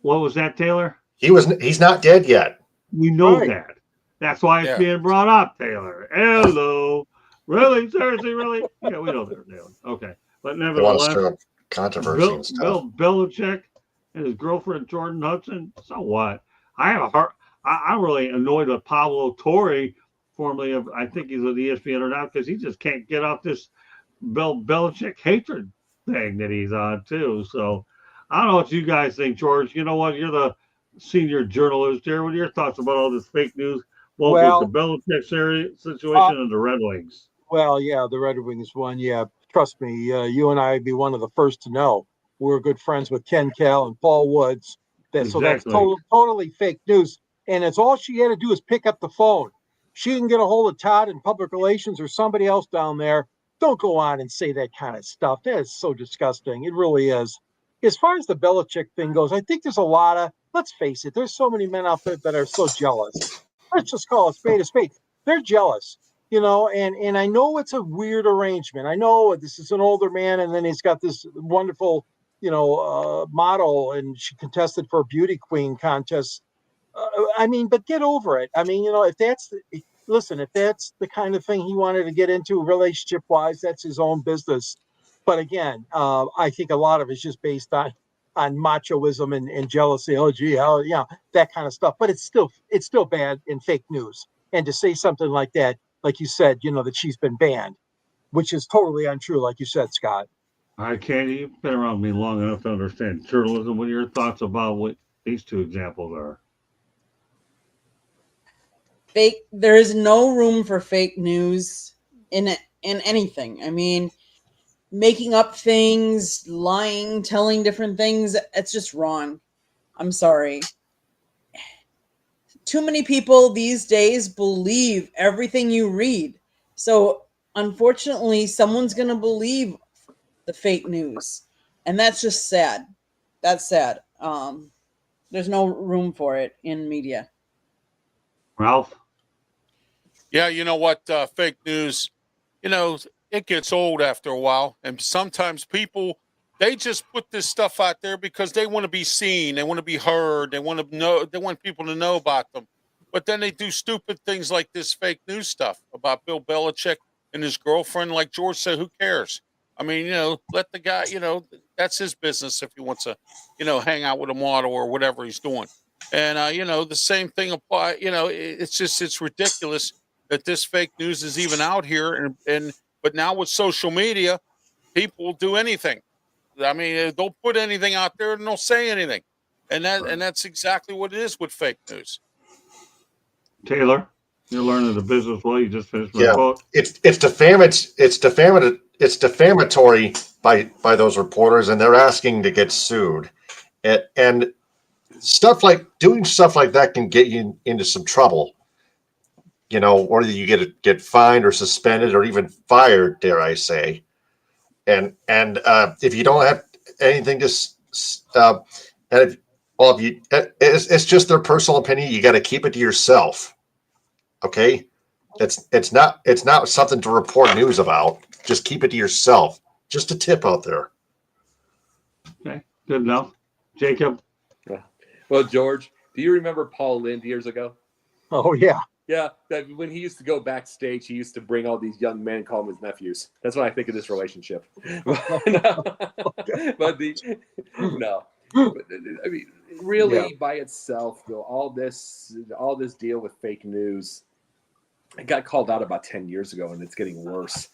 What was that, Taylor? He's not dead yet. We know that. That's why it's being brought up, Taylor. Hello. Really? Seriously? Really? Yeah, we know that, Taylor. Okay. But nevertheless, controversy and stuff. Bill Belichick and his girlfriend Jordan Hudson. So what? I'm really annoyed with Pablo Torre, formerly of, I think he's with ESPN or not, because he just can't get off this Bill Belichick hatred thing that he's on too. So I don't know what you guys think, George. You know what? You're the senior journalist here. What are your thoughts about all this fake news, both with the Well, Belichick uh, situation and the Red Wings? well, yeah, the Red Wings one. Yeah, trust me, you and I would be one of the first to know. We're good friends with Ken Kell and Paul Woods. So that's Exactly. totally fake news. And it's all she had to do is pick up the phone. She can get a hold of Todd in public relations or somebody else down there. Don't go on and say that kind of stuff. That is so disgusting. It really is. As far as the Belichick thing goes, I think there's a lot of, let's face it, there's so many men out there that are so jealous. Let's just call a spade a spade. They're jealous, and I know it's a weird arrangement. I know this is an older man, and then he's got this wonderful, model, and she contested for a beauty queen contest. I mean, but get over it. I mean, if that's listen, if that's the kind of thing he wanted to get into relationship wise, that's his own business. But again, I think a lot of it's just based on machoism and jealousy. Oh, gee, how, that kind of stuff. But it's still bad and fake news. And to say something like that, like you said, that she's been banned, which is totally untrue, like you said, Scott. I can't. You've been around me long enough to understand journalism. What are your thoughts about what these two examples are? Fake. There is no room for fake news in anything. I mean, making up things, lying, telling different things. It's just wrong. I'm sorry. Too many people these days believe everything you read. So, unfortunately, someone's going to believe the fake news. And that's just sad. That's sad. There's no room for it in media. Ralph? Yeah, you know what? Fake news, you know, it gets old after a while. And sometimes people, they just put this stuff out there because they want to be seen. They want to be heard. They want to know, they want people to know about them. But then they do stupid things like this fake news stuff about Bill Belichick and his girlfriend. Like George said, who cares? I mean, let the guy, that's his business if he wants to, hang out with a model or whatever he's doing. And, the same thing apply, it's ridiculous that this fake news is even out here, and but now with social media, people will do anything. I mean, they'll put anything out there and they'll say anything, and that's exactly what it is with fake news. Taylor, you're learning the business well. You just finished my Yeah, book. it's defamatory by those reporters, and they're asking to get sued, and doing stuff like that can get you into some trouble. Or you get fined or suspended or even fired, dare I say. And if you don't have anything to, and if well, if you, it's just their personal opinion. You got to keep it to yourself. Okay, it's not something to report news about. Just keep it to yourself. Just a tip out there. Okay, good enough. Jacob? Well, George, do you remember Paul Lynde years ago? Oh, yeah. Yeah, that when he used to go backstage, he used to bring all these young men, call them his nephews. That's what I think of this relationship. But no, I mean, really, Yeah. by itself, though, all this deal with fake news, it got called out about 10 years ago, and it's getting worse.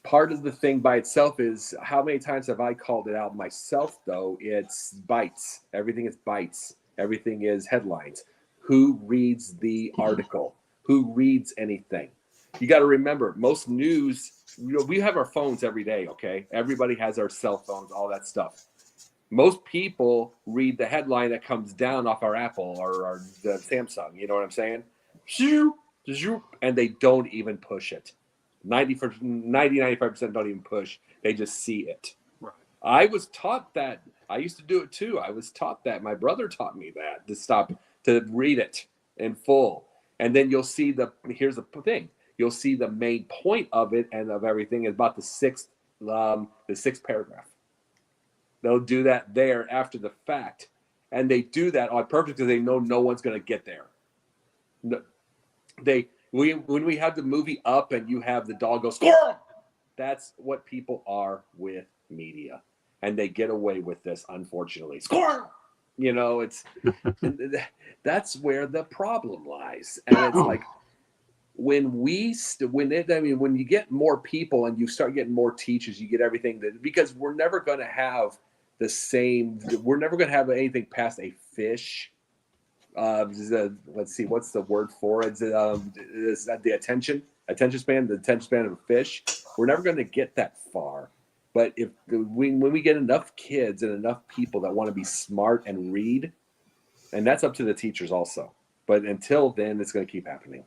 Part of the thing by itself is how many times have I called it out myself, though? It's bites. Everything is bites. Everything is headlines. Who reads the article? Who reads anything? You got to remember, most news, we have our phones every day, okay? Everybody has our cell phones, all that stuff. Most people read the headline that comes down off our Apple or the Samsung, you know what I'm saying? And they don't even push it. 95% don't even push. They just see it. Right. I was taught that. I used to do it too. I was taught that. My brother taught me that, to read it in full. And then you'll see here's the thing. You'll see the main point of it and of everything is about the sixth paragraph. They'll do that there after the fact. And they do that on purpose because they know no one's going to get there. No, when we have the movie Up and you have the dog go squirrel, that's what people are with media, and they get away with this, unfortunately. Squirrel, it's that's where the problem lies, and it's like when you get more people and you start getting more teachers, you get everything because we're never going to have anything past a fish let's see, what's the word for it? Is that the attention span of a fish? We're never going to get that far. But when we get enough kids and enough people that want to be smart and read, and that's up to the teachers also. But until then, it's going to keep happening.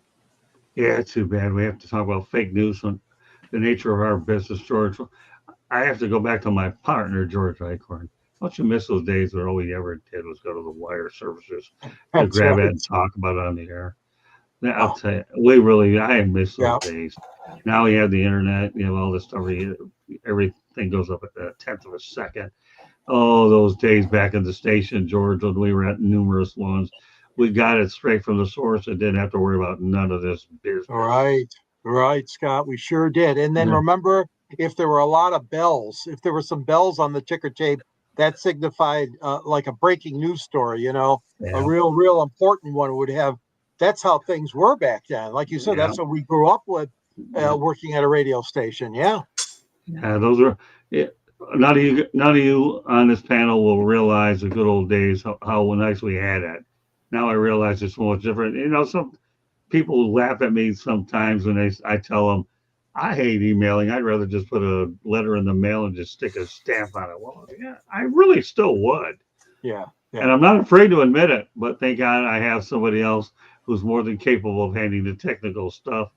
Yeah, it's too bad. We have to talk about fake news on the nature of our business, George. I have to go back to my partner, George Eichhorn. Don't you miss those days where all we ever did was go to the wire services to That's grab it right. and talk about it on the air? I'll Oh, tell you, I miss yeah. those days. Now we have the internet, you have all this stuff. Everything goes up at a tenth of a second. Oh, those days back in the station, George, when we were at numerous ones, we got it straight from the source and didn't have to worry about none of this business. Right, Scott. We sure did. And then Yeah. remember, if there were a lot of bells, if there were some bells on the ticker tape, that signified like a breaking news story. A Yeah. real important one would have. That's how things were back then. Like you said, Yeah. that's what we grew up with, working at a radio station. Yeah. Yeah, those are. Yeah, none of you on this panel will realize the good old days how nice we had it. Now I realize it's so much different. Some people laugh at me sometimes when I tell them I hate emailing. I'd rather just put a letter in the mail and just stick a stamp on it. Well, yeah, I really still would. Yeah. And I'm not afraid to admit it, but thank God I have somebody else who's more than capable of handling the technical stuff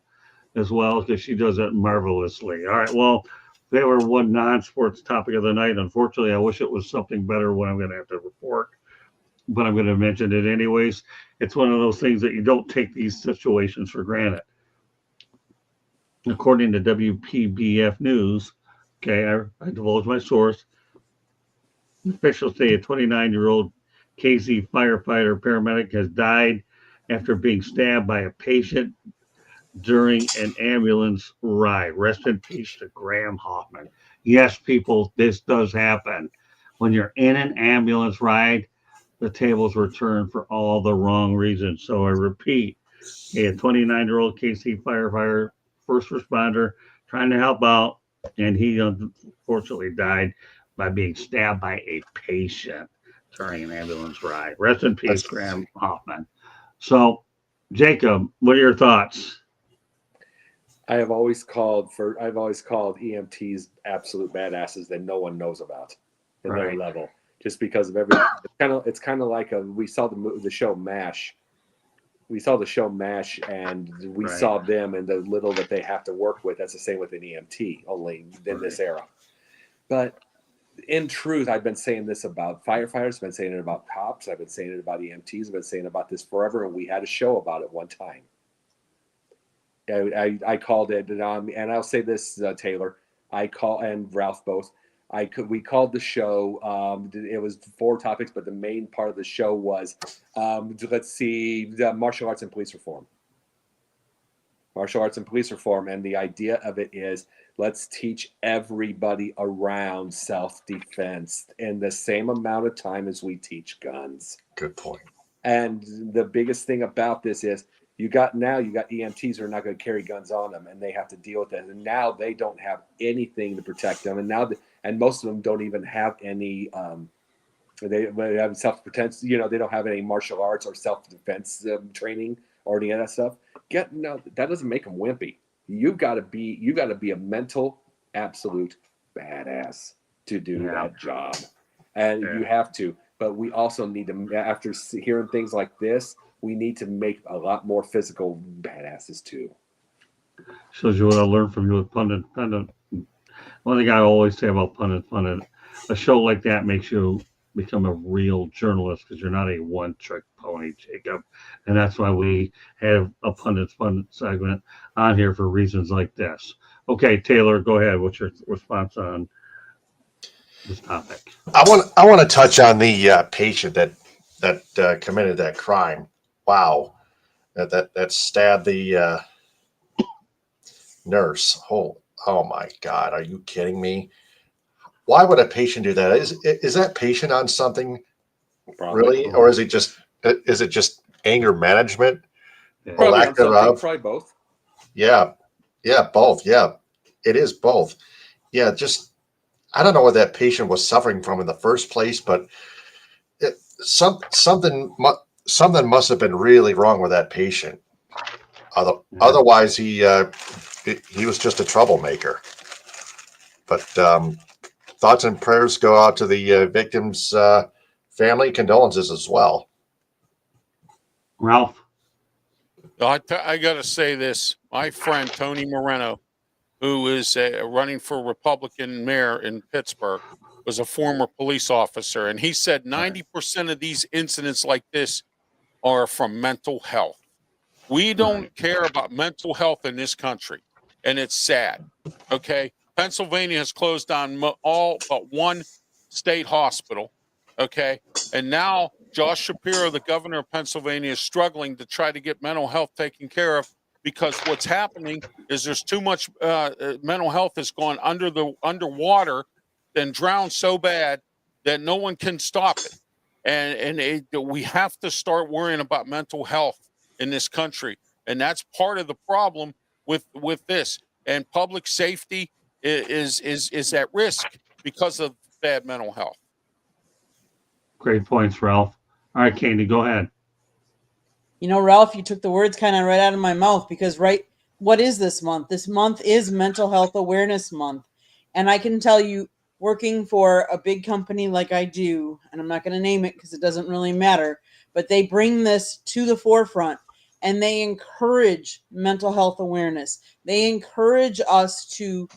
as well, because she does it marvelously. All right, well, they were one non-sports topic of the night. Unfortunately, I wish it was something better when I'm going to have to report, but I'm going to mention it anyways. It's one of those things that you don't take these situations for granted. According to WPBF News, okay, I divulge my source. Officials say a 29-year-old KC firefighter paramedic has died after being stabbed by a patient during an ambulance ride. Rest in peace to Graham Hoffman. Yes, people, this does happen. When you're in an ambulance ride, the tables were turned for all the wrong reasons. So I repeat, a 29-year-old KC firefighter, first responder, trying to help out, and he unfortunately died by being stabbed by a patient during an ambulance ride. Rest in peace, Graham Hoffman. So, Jacob, what are your thoughts? I've always called EMTs absolute badasses that no one knows about in their level, just because of everything. It's kind of like we saw the show MASH. We saw the show MASH, and we saw them and the little that they have to work with. That's the same with an EMT, only in this era. But in truth, I've been saying this about firefighters. I've been saying it about cops. I've been saying it about EMTs. I've been saying about this forever, and we had a show about it one time. I called it, and I'll say this, Taylor, and Ralph both. We called the show. It was 4 topics, but the main part of the show was, let's see, the martial arts and police reform. Martial arts and police reform, and the idea of it is, let's teach everybody around self-defense in the same amount of time as we teach guns. Good point. And the biggest thing about this is, you got EMTs who are not going to carry guns on them, and they have to deal with it. And now they don't have anything to protect them. And most of them don't even have any. They have self-defense. They don't have any martial arts or self-defense training or any of that stuff. That doesn't make them wimpy. You've got to be a mental absolute badass to do that job, and you have to. But we also need to, after hearing things like this, we need to make a lot more physical badasses too. Shows you what I learned from you with pundit. One thing I always say about pundit, a show like that makes you become a real journalist because you're not a one-trick pony, Jacob. And that's why we have a pundit segment on here for reasons like this. Okay, Taylor, go ahead. What's your response on this topic? I want to touch on the patient that committed that crime. Wow, that stabbed the nurse. Oh my God, are you kidding me? Why would a patient do that? Is that patient on something really, or is it just anger management or lack thereof? Probably both. Yeah, both. Yeah, it is both. Yeah, just I don't know what that patient was suffering from in the first place, but something something must have been really wrong with that patient. Otherwise, he was just a troublemaker. But thoughts and prayers go out to the victim's family. Condolences as well. Ralph. I got to say this. My friend Tony Moreno, who is running for Republican mayor in Pittsburgh, was a former police officer. And he said 90% of these incidents like this are from mental health. We don't care about mental health in this country. And it's sad. Okay. Pennsylvania has closed down all but one state hospital. Okay. And now Josh Shapiro, the governor of Pennsylvania, is struggling to try to get mental health taken care of, because what's happening is there's too much mental health has gone underwater and drowned so bad that no one can stop it. And we have to start worrying about mental health in this country. And that's part of the problem with this. And public safety is at risk because of bad mental health. Great points, Ralph. All right, Candy, go ahead. You know, Ralph, you took the words kind of right out of my mouth, because what is this month? This month is Mental Health Awareness Month. And I can tell you, working for a big company like I do, and I'm not going to name it because it doesn't really matter, but they bring this to the forefront and they encourage mental health awareness. They encourage us to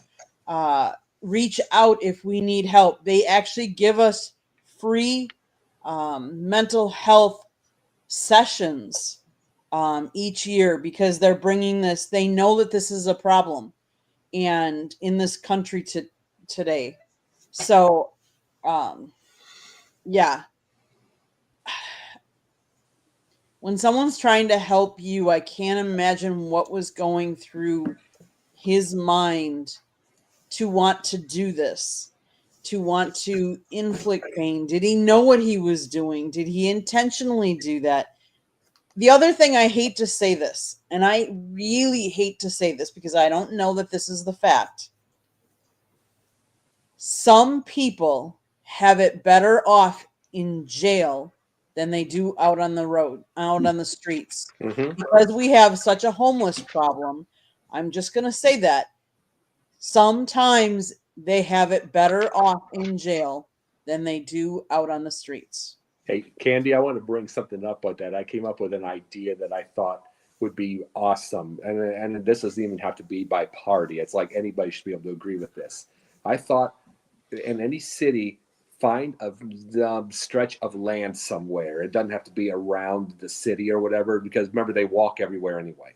reach out if we need help. They actually give us free mental health sessions each year, because they're bringing this. They know that this is a problem and in this country today. So yeah, when someone's trying to help you, I can't imagine what was going through his mind to want to do this, to want to inflict pain. Did he know what he was doing? Did he intentionally do that? The other thing, I hate to say this, and I really hate to say this because I don't know that this is the fact. Some people have it better off in jail than they do out on the road, out on the streets. Mm-hmm. Because we have such a homeless problem, I'm just going to say that. Sometimes they have it better off in jail than they do out on the streets. Hey, Candy, I want to bring something up with that. I came up with an idea that I thought would be awesome. And this doesn't even have to be by party. It's like anybody should be able to agree with this. I thought in any city, find a stretch of land somewhere. It doesn't have to be around the city or whatever, because remember, they walk everywhere anyway.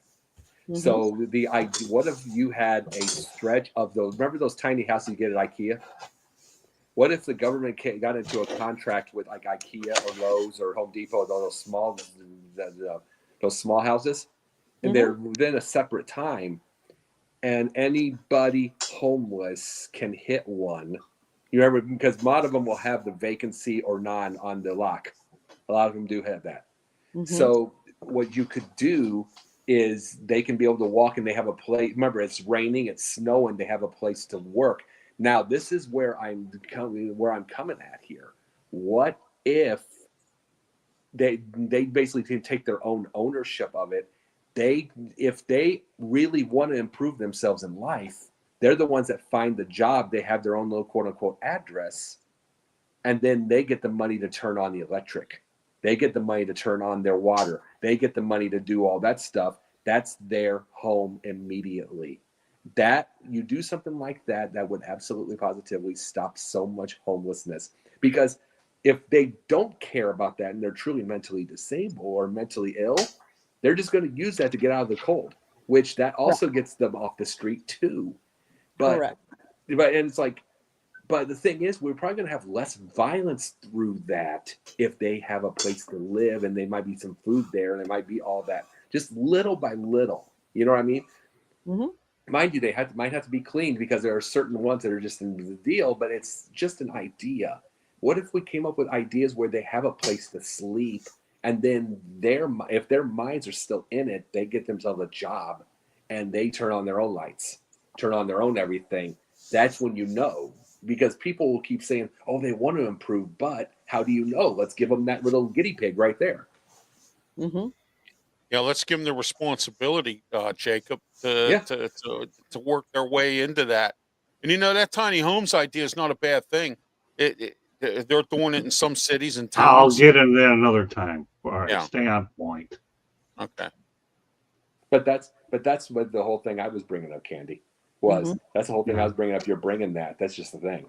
Mm-hmm. So the idea, what if you had a stretch of those, remember those tiny houses you get at IKEA? What if the government got into a contract with like IKEA or Lowe's or Home Depot, those small houses, and they're within a separate time, and anybody homeless can hit one. You remember, because a lot of them will have the vacancy or non on the lock. A lot of them do have that. Mm-hmm. So what you could do is they can be able to walk, and they have a place. Remember, it's raining, it's snowing. They have a place to work. Now, this is where I'm coming at here. What if they basically can take their own ownership of it? If they really want to improve themselves in life, they're the ones that find the job. They have their own little quote unquote address, and then they get the money to turn on the electric. They get the money to turn on their water. They get the money to do all that stuff. That's their home immediately. That you do something like that, that would absolutely positively stop so much homelessness. Because if they don't care about that and they're truly mentally disabled or mentally ill, they're just going to use that to get out of the cold, which that also gets them off the street too. But it's like, but the thing is, we're probably going to have less violence through that if they have a place to live, and there might be some food there, and there might be all that, just little by little. You know what I mean? Mm-hmm. Mind you, they might have to be cleaned, because there are certain ones that are just in the deal, but it's just an idea. What if we came up with ideas where they have a place to sleep, and then if their minds are still in it, they get themselves a job, and they turn on their own lights, turn on their own everything. That's when you know, because people will keep saying, oh, they want to improve, but how do you know? Let's give them that little guinea pig right there. Mm-hmm. Let's give them the responsibility, Jacob, to, Yeah. to work their way into that. And that tiny homes idea is not a bad thing. They're doing it in some cities and I'll towns. get into that another time. All right, Yeah. stay on point. Okay. But that's what the whole thing I was bringing up, Candy, was. Mm-hmm. That's the whole thing I Yeah. was bringing up. You're bringing that. That's just the thing.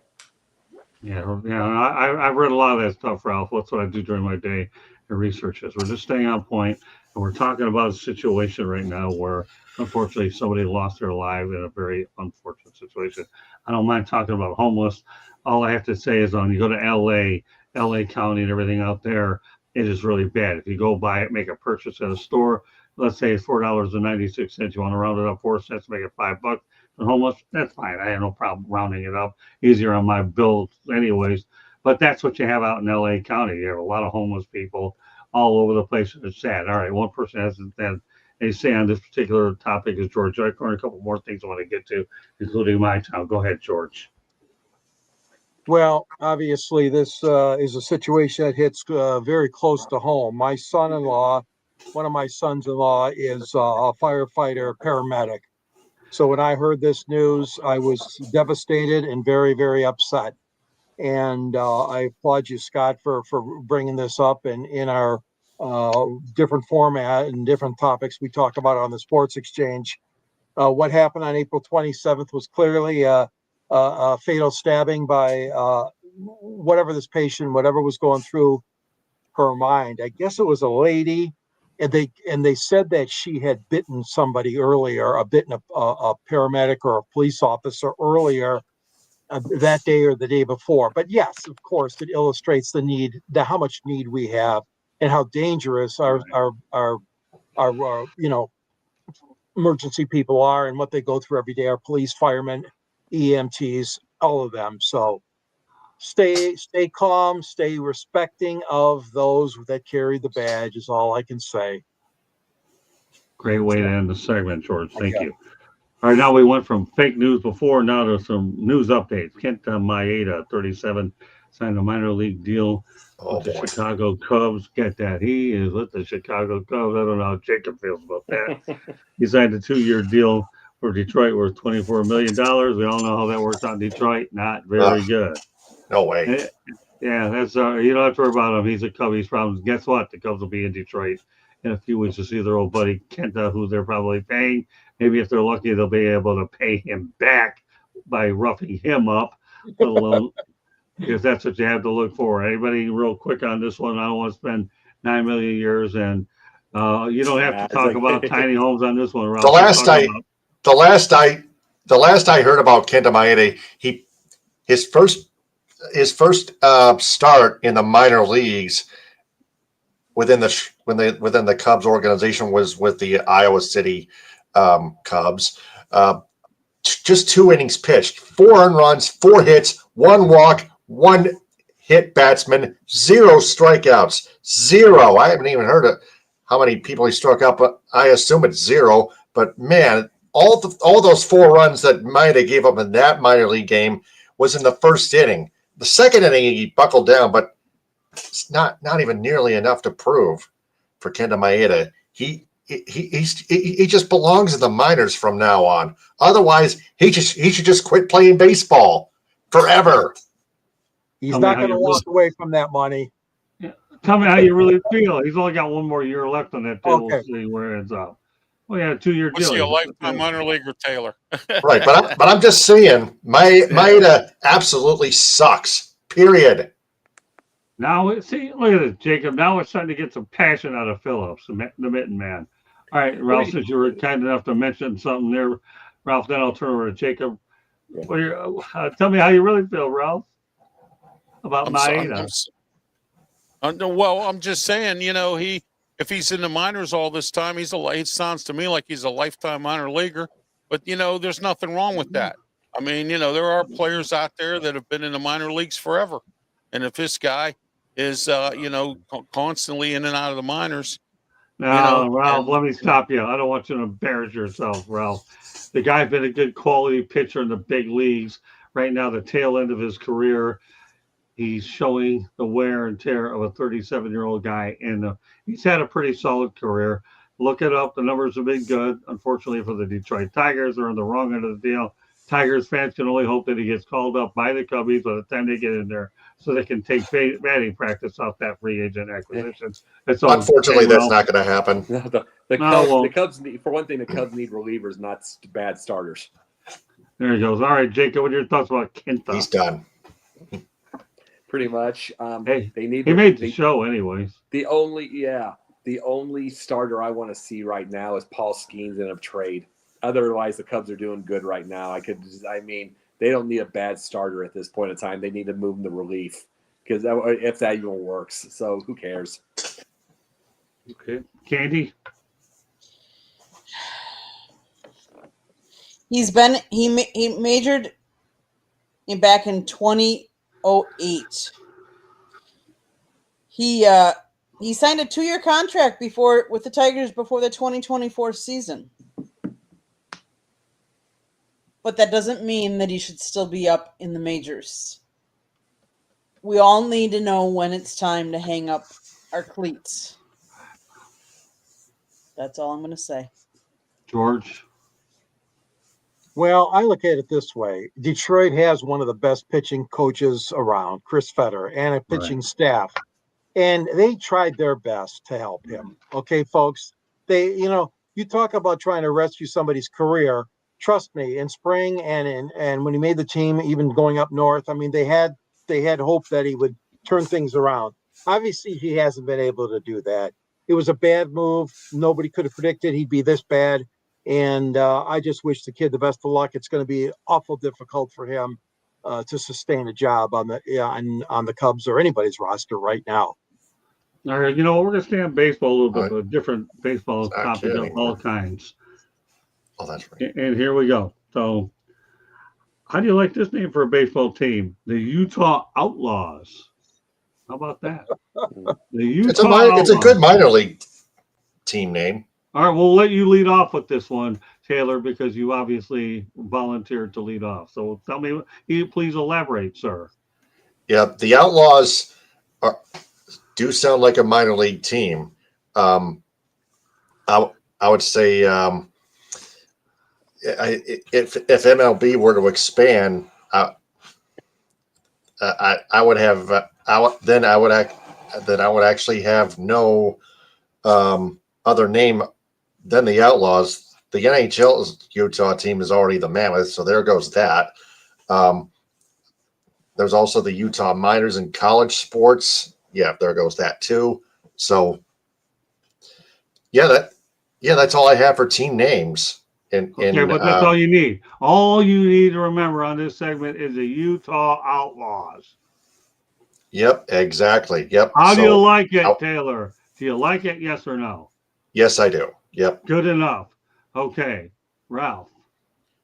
Yeah, yeah. I've read a lot of that stuff, Ralph. That's what I do during my day and research this. We're just staying on point, and we're talking about a situation right now where, unfortunately, somebody lost their life in a very unfortunate situation. I don't mind talking about homeless. All I have to say is, when you go to LA County, and everything out there, it is really bad. If you go buy it, make a purchase at a store, let's say it's $4.96. You want to round it up 4 cents, make it $5. The homeless, that's fine. I have no problem rounding it up. Easier on my bills anyways. But that's what you have out in LA County. You have a lot of homeless people all over the place, and it's sad. All right, one person hasn't had a say on this particular topic is George Eichhorn. A couple more things I want to get to, including my town. Go ahead, George. Well, obviously, this is a situation that hits very close to home. My son-in-law, one of my sons-in-law, is a firefighter paramedic. So when I heard this news, I was devastated and very, very upset. And I applaud you, Scott, for bringing this up in our different format and different topics we talk about on the Sports Exchange. What happened on April 27th was clearly a fatal stabbing by whatever this patient, whatever was going through her mind. I guess it was a lady, and they said that she had bitten somebody earlier, bitten a paramedic or a police officer earlier that day or the day before. But yes, of course, it illustrates how much need we have, and how dangerous our emergency people are, and what they go through every day. Our police, firemen, EMTs, all of them. So stay calm, stay respecting of those that carry the badge is all I can say. Great way to end the segment, George. Thank Okay. you. All right, now we went from fake news before now to some news updates. Kent Maeda, 37, signed a minor league deal Oh with the boy. Chicago Cubs. Get that. He is with the Chicago Cubs. I don't know how Jacob feels about that. He signed a 2-year deal for Detroit worth $24 million. We all know how that worked out in Detroit. Not very good. No way. Yeah, that's you don't have to worry about him. He's a Cub. He's probably, guess what? The Cubs will be in Detroit in a few weeks to see their old buddy Kenta, who they're probably paying. Maybe if they're lucky, they'll be able to pay him back by roughing him up, let alone because that's what you have to look for. Anybody real quick on this one? I don't want to spend 9 million years, and you don't have to talk about tiny homes on this one, Ralph. The last I heard about Kenta Maeda, his first start in the minor leagues within the Cubs organization was with the Iowa City Cubs. Just 2 innings pitched, 4 earned runs, 4 hits, 1 walk, 1 hit batsman, 0 strikeouts, 0. I haven't even heard of how many people he struck out, but I assume it's 0. But man, all those 4 runs that Maeda gave up in that minor league game was in the first inning. The second inning he buckled down, but it's not even nearly enough to prove for Kenta Maeda. He just belongs in the minors from now on. Otherwise, he should just quit playing baseball forever. He's not going to walk away from that money. Yeah. Tell me how you really feel. He's only got 1 more year left on that deal. Okay. We'll see where it ends up. Well, yeah, 2-year deal. Was he a lifetime minor leaguer, Taylor? Right, but I'm just saying, Maeda absolutely sucks. Period. Now, see, look at this, Jacob. Now we're starting to get some passion out of Phillips, the mitten man. All right, Ralph, since you were kind enough to mention something there, Ralph, then I'll turn over to Jacob. Tell me how you really feel, Ralph, about Maeda. I'm just saying, if he's in the minors all this time, it sounds to me like he's a lifetime minor leaguer. But, there's nothing wrong with that. I mean, there are players out there that have been in the minor leagues forever. And if this guy is, constantly in and out of the minors. Now, Ralph, let me stop you. I don't want you to embarrass yourself, Ralph. The guy's been a good quality pitcher in the big leagues. Right now, the tail end of his career. he's showing the wear and tear of a 37-year-old guy, and he's had a pretty solid career. Look it up. The numbers have been good. Unfortunately for the Detroit Tigers, they're on the wrong end of the deal. Tigers fans can only hope that he gets called up by the Cubbies by the time they get in there, so they can take batting practice off that free agent acquisition. That's all. Unfortunately, that's not going to happen. The Cubs need, for one thing, the Cubs need relievers, not bad starters. There he goes. All right, Jacob, what are your thoughts about Kenta? He's done. Pretty much. Hey, they need. He made the show anyways. The only starter I want to see right now is Paul Skeens in a trade. Otherwise, the Cubs are doing good right now. They don't need a bad starter at this point in time. They need to move him to relief because if that even works. So who cares? Okay, Candy. He majored back in 2008. He signed a 2-year contract with the Tigers before the 2024 season. But that doesn't mean that he should still be up in the majors. We all need to know when it's time to hang up our cleats. That's all I'm going to say. George. Well, I look at it this way. Detroit has one of the best pitching coaches around, Chris Fetter, and a pitching staff. And they tried their best to help him. Okay, folks. You talk about trying to rescue somebody's career. Trust me, in spring and when he made the team, even going up north, they had hope that he would turn things around. Obviously, he hasn't been able to do that. It was a bad move. Nobody could have predicted he'd be this bad. And I just wish the kid the best of luck. It's going to be awful difficult for him to sustain a job on the Cubs or anybody's roster right now. All right, we're going to stay on baseball a little bit, but different baseball topics of all kinds. Oh, that's right. And here we go. So, how do you like this name for a baseball team? The Utah Outlaws. How about that? The Utah Outlaws. It's a good minor league team name. All right, we'll let you lead off with this one, Taylor, because you obviously volunteered to lead off. So tell me, please elaborate, sir. Yeah, the Outlaws do sound like a minor league team. I would say if MLB were to expand, I would have then I would actually have no other name than the Outlaws. The NHL's Utah team is already the Mammoth, so there goes that. There's also the Utah Miners in college sports. Yeah, there goes that too. So, that's all I have for team names. But that's all you need. All you need to remember on this segment is the Utah Outlaws. Yep, exactly. Yep. How do you like it, Taylor? Do you like it? Yes or no? Yes, I do. Yep. Good enough. Okay, Ralph.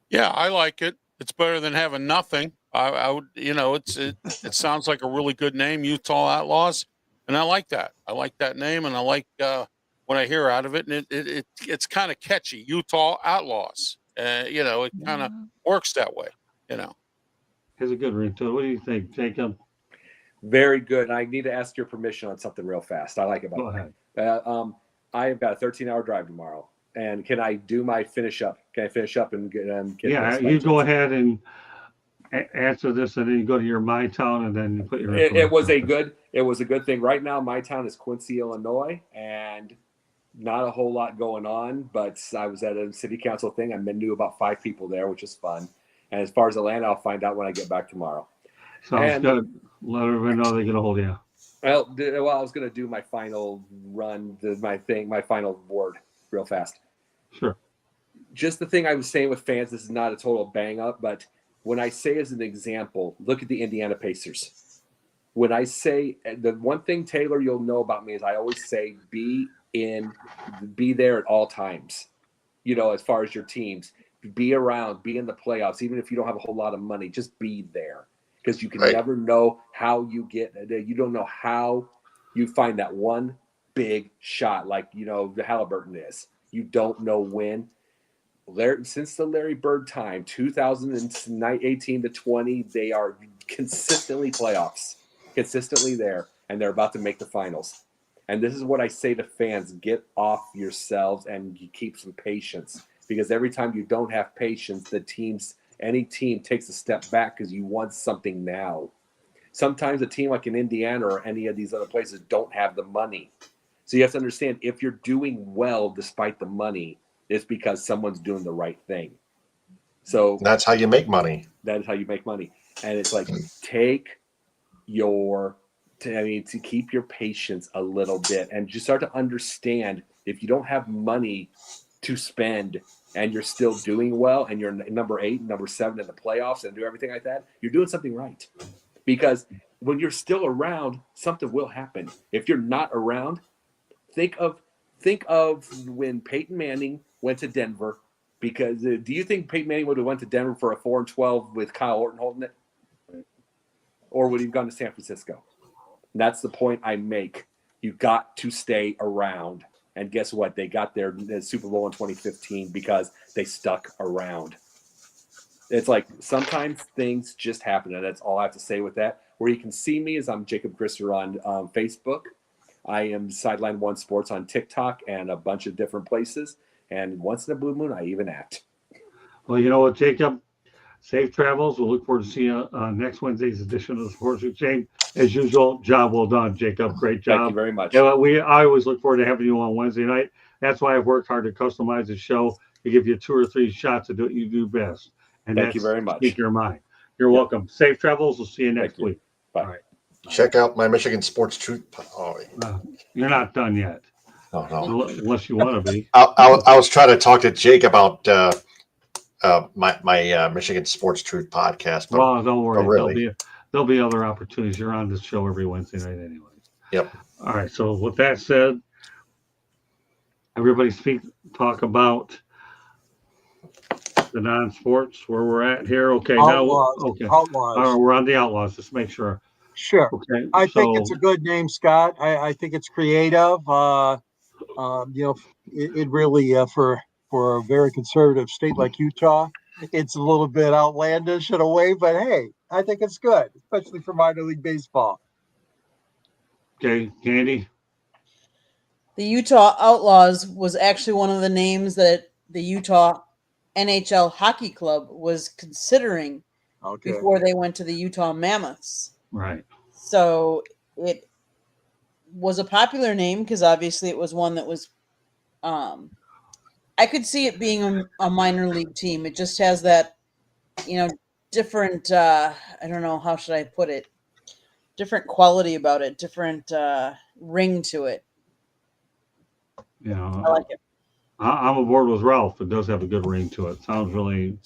Yeah, I like it. It's better than having nothing. I would, it sounds like a really good name, Utah Outlaws, and I like that. I like that name, and I like what I hear out of it, and it's kind of catchy, Utah Outlaws. It kind of works that way. Has a good ring to it. What do you think, Jacob? Very good. I need to ask your permission on something real fast. I like it. Go ahead. I've got a 13-hour drive tomorrow. And can I do my finish up? Can I finish up and get yeah, you go ahead and answer this, and then you go to your My Town, and then you put your. It was a good thing. Right now, My Town is Quincy, Illinois, and not a whole lot going on. But I was at a city council thing. I knew about 5 people there, which is fun. And as far as Atlanta, I'll find out when I get back tomorrow. Sounds good. Let everybody know they get a hold of you. Well, I was going to do my final run, my final word real fast. Sure. Just the thing I was saying with fans, this is not a total bang up, but when I say as an example, look at the Indiana Pacers. When I say the one thing, Taylor, you'll know about me is I always say be there at all times. As far as your teams, be around, be in the playoffs, even if you don't have a whole lot of money, just be there. Because you can never know how you get. You don't know how you find that one big shot, like the Halliburton is. You don't know when. Since the Larry Bird time, 2018 to 20, they are consistently playoffs. consistently there, and they're about to make the finals. And this is what I say to fans: get off yourselves and you keep some patience, because every time you don't have patience, any team takes a step back because you want something now. Sometimes a team like in Indiana or any of these other places don't have the money. So you have to understand, if you're doing well despite the money, it's because someone's doing the right thing. So That's how you make money. that is how you make money. And it's like, take to keep your patience a little bit and just start to understand, if you don't have money to spend and you're still doing well and you're number 8, number 7 in the playoffs and do everything like that, you're doing something right. Because when you're still around, something will happen. If you're not around, think of when Peyton Manning went to Denver. Because do you think Peyton Manning would have went to Denver for a 4-12 with Kyle Orton holding it, or would he have gone to San Francisco? And that's the point I make. You got to stay around. And guess what? They got their Super Bowl in 2015 because they stuck around. It's like, sometimes things just happen, and that's all I have to say with that. Where you can see me is I'm Jacob Christer on Facebook. I am Sideline One Sports on TikTok and a bunch of different places. And once in a blue moon, I even act. Well, you know what, Jacob? Safe travels. We'll look forward to seeing you on next Wednesday's edition of the Sports Exchange. As usual, job well done, Jacob. Great job. Thank you very much. Yeah, I always look forward to having you on Wednesday night. That's why I've worked hard to customize the show to give you 2 or 3 shots to do what you do best. And Thank you very much. Speak your mind. You're welcome. Safe travels. We'll see you next week. Bye. All right. Check out my Michigan Sports Truth. You're not done yet. No. Unless you want to be. I was trying to talk to Jake about my Michigan Sports Truth podcast. But, well, don't worry. Really. There'll be other opportunities. You're on this show every Wednesday night anyway. Yep. All right. So with that said, everybody talk about the non-sports where we're at here. Okay. Outlaws. Now, okay. Outlaws. All right, we're on the Outlaws. Just make sure. Sure. Okay. I think it's a good name, Scott. I think it's creative. It really for a very conservative state like Utah, it's a little bit outlandish in a way, but hey, I think it's good, especially for minor league baseball. Okay, Candy. The Utah Outlaws was actually one of the names that the Utah NHL Hockey Club was considering before they went to the Utah Mammoths. Right. So it was a popular name because obviously it was one that was I could see it being a minor league team. It just has that, different I don't know, how should I put it? Different quality about it, different ring to it. I like it. I'm aboard with Ralph. It does have a good ring to it. Sounds really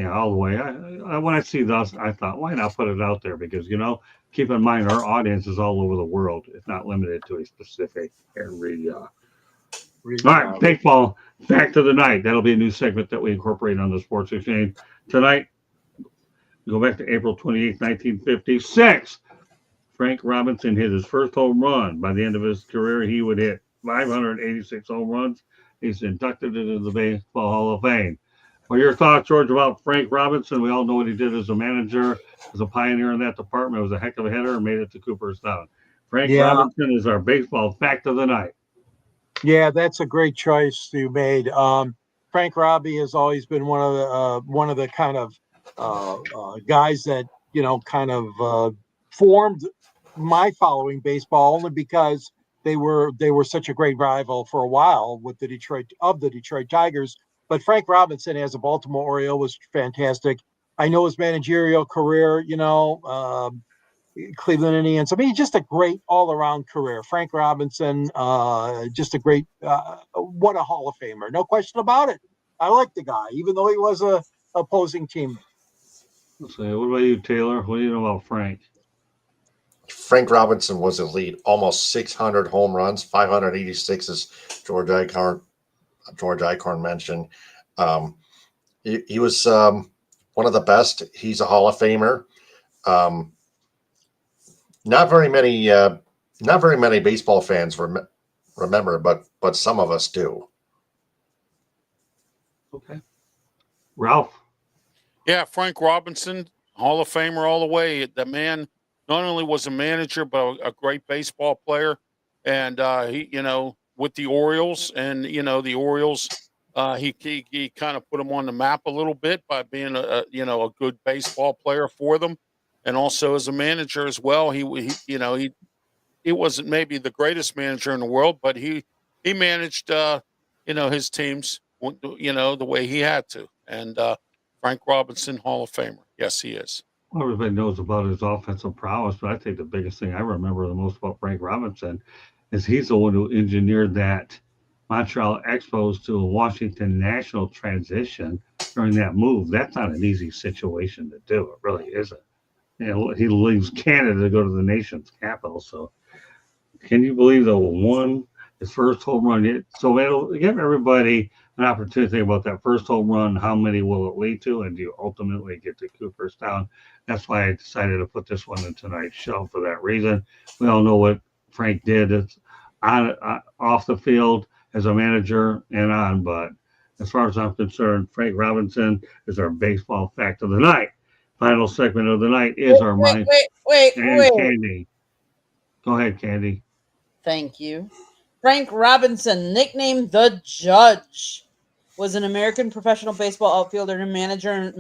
all the way. When I see this, I thought, why not put it out there? Because, keep in mind, our audience is all over the world. It's not limited to a specific area. All right, baseball fact of the night. That'll be a new segment that we incorporate on the Sports Exchange. Tonight, go back to April 28th, 1956. Frank Robinson hit his first home run. By the end of his career, he would hit 586 home runs. He's inducted into the Baseball Hall of Fame. What are your thoughts, George, about Frank Robinson? We all know what he did as a manager, as a pioneer in that department. Was a heck of a hitter and made it to Cooperstown. Frank Robinson is our baseball fact of the night. Yeah, that's a great choice you made. Frank Robbie has always been one of the kind of guys that kind of formed my following baseball, only because they were such a great rival for a while with the Detroit Tigers. But Frank Robinson as a Baltimore Oriole was fantastic. I know his managerial career, Cleveland Indians. I mean, just a great all-around career. Frank Robinson, just a great, what a Hall of Famer. No question about it. I like the guy, even though he was a opposing teammate. So, what about you, Taylor? What do you know about Frank? Frank Robinson was elite. Almost 600 home runs, 586 as George Eichhorn mentioned. He was one of the best. He's a Hall of Famer. Not very many baseball fans remember, but some of us do. Okay, Ralph. Yeah, Frank Robinson, Hall of Famer all the way. The man, not only was a manager, but a great baseball player. And he, with the Orioles, and the Orioles, he kind of put them on the map a little bit by being a good baseball player for them, and also as a manager as well. He wasn't maybe the greatest manager in the world, but he managed his teams the way he had to. And Frank Robinson, Hall of Famer, yes, he is. Well, everybody knows about his offensive prowess, but I think the biggest thing I remember the most about Frank Robinson is he's the one who engineered that Montreal Expos to a Washington National transition during that move. That's not an easy situation to do. It really isn't. He leaves Canada to go to the nation's capital. So can you believe the one his first home run? So it'll give everybody an opportunity to think about that first home run. How many will it lead to, and do you ultimately get to Cooperstown? That's why I decided to put this one in tonight's show for that reason. We all know what Frank did. It's off the field as a manager and on, but as far as I'm concerned, Frank Robinson is our baseball fact of the night. Final segment of the night is our mind wait. Candy. Go ahead, Candy. Thank you. Frank Robinson, nicknamed the Judge, was an American professional baseball outfielder and manager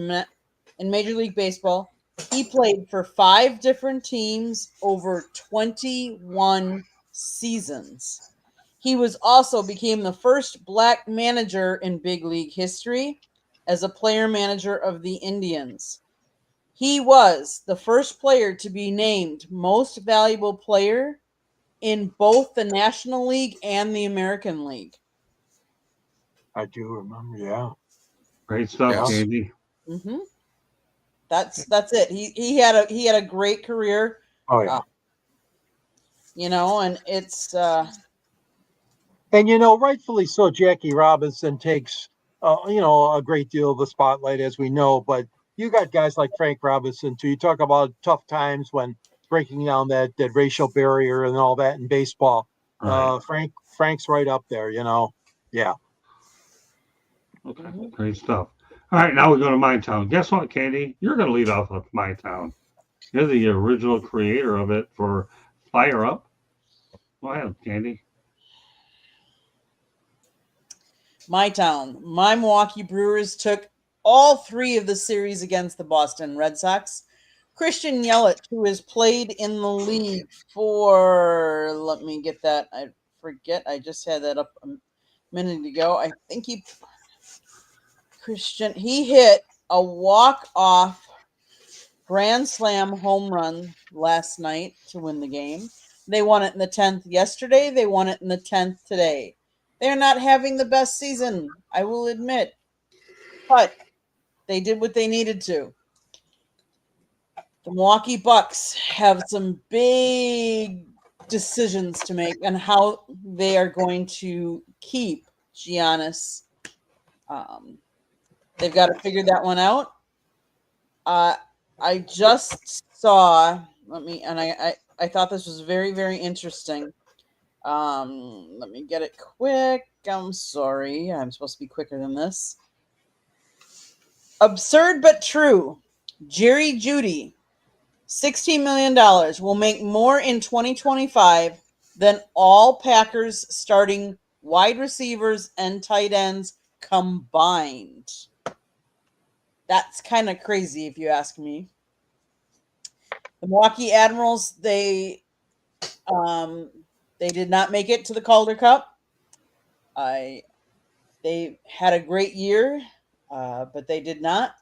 in Major League Baseball. He played for 5 different teams over 21 seasons. He also became the first black manager in big league history as a player manager of the Indians. He was the first player to be named most valuable player in both the National League and the American League. I do remember, yeah. Great stuff, Yes. Candy. Mm-hmm. That's it. He had a great career. Oh yeah. And it's And rightfully so, Jackie Robinson takes a great deal of the spotlight, as we know. But you got guys like Frank Robinson too. You talk about tough times when breaking down that racial barrier and all that in baseball. Right. Frank's right up there. Yeah. Okay. Great stuff. All right, now we go to My Town. Guess what, Candy? You're going to lead off with My Town. You're the original creator of it for Fire Up. Go ahead, Candy. My Town. My Milwaukee Brewers took all 3 of the series against the Boston Red Sox. Christian Yelich, who has played in the league for, let me get that. I forget. I just had that up a minute ago. I think he hit a walk-off grand slam home run last night to win the game. They won it in the 10th yesterday. They won it in the 10th today. They're not having the best season, I will admit. But they did what they needed to. The Milwaukee Bucks have some big decisions to make on how they are going to keep Giannis. They've got to figure that one out. I just saw, I thought this was very, very interesting. Let me get it quick. I'm sorry. I'm supposed to be quicker than this. Absurd but true. Jerry Jeudy, $16 million, will make more in 2025 than all Packers starting wide receivers and tight ends combined. That's kind of crazy if you ask me. The Milwaukee Admirals, they did not make it to the Calder Cup. They had a great year, but they did not.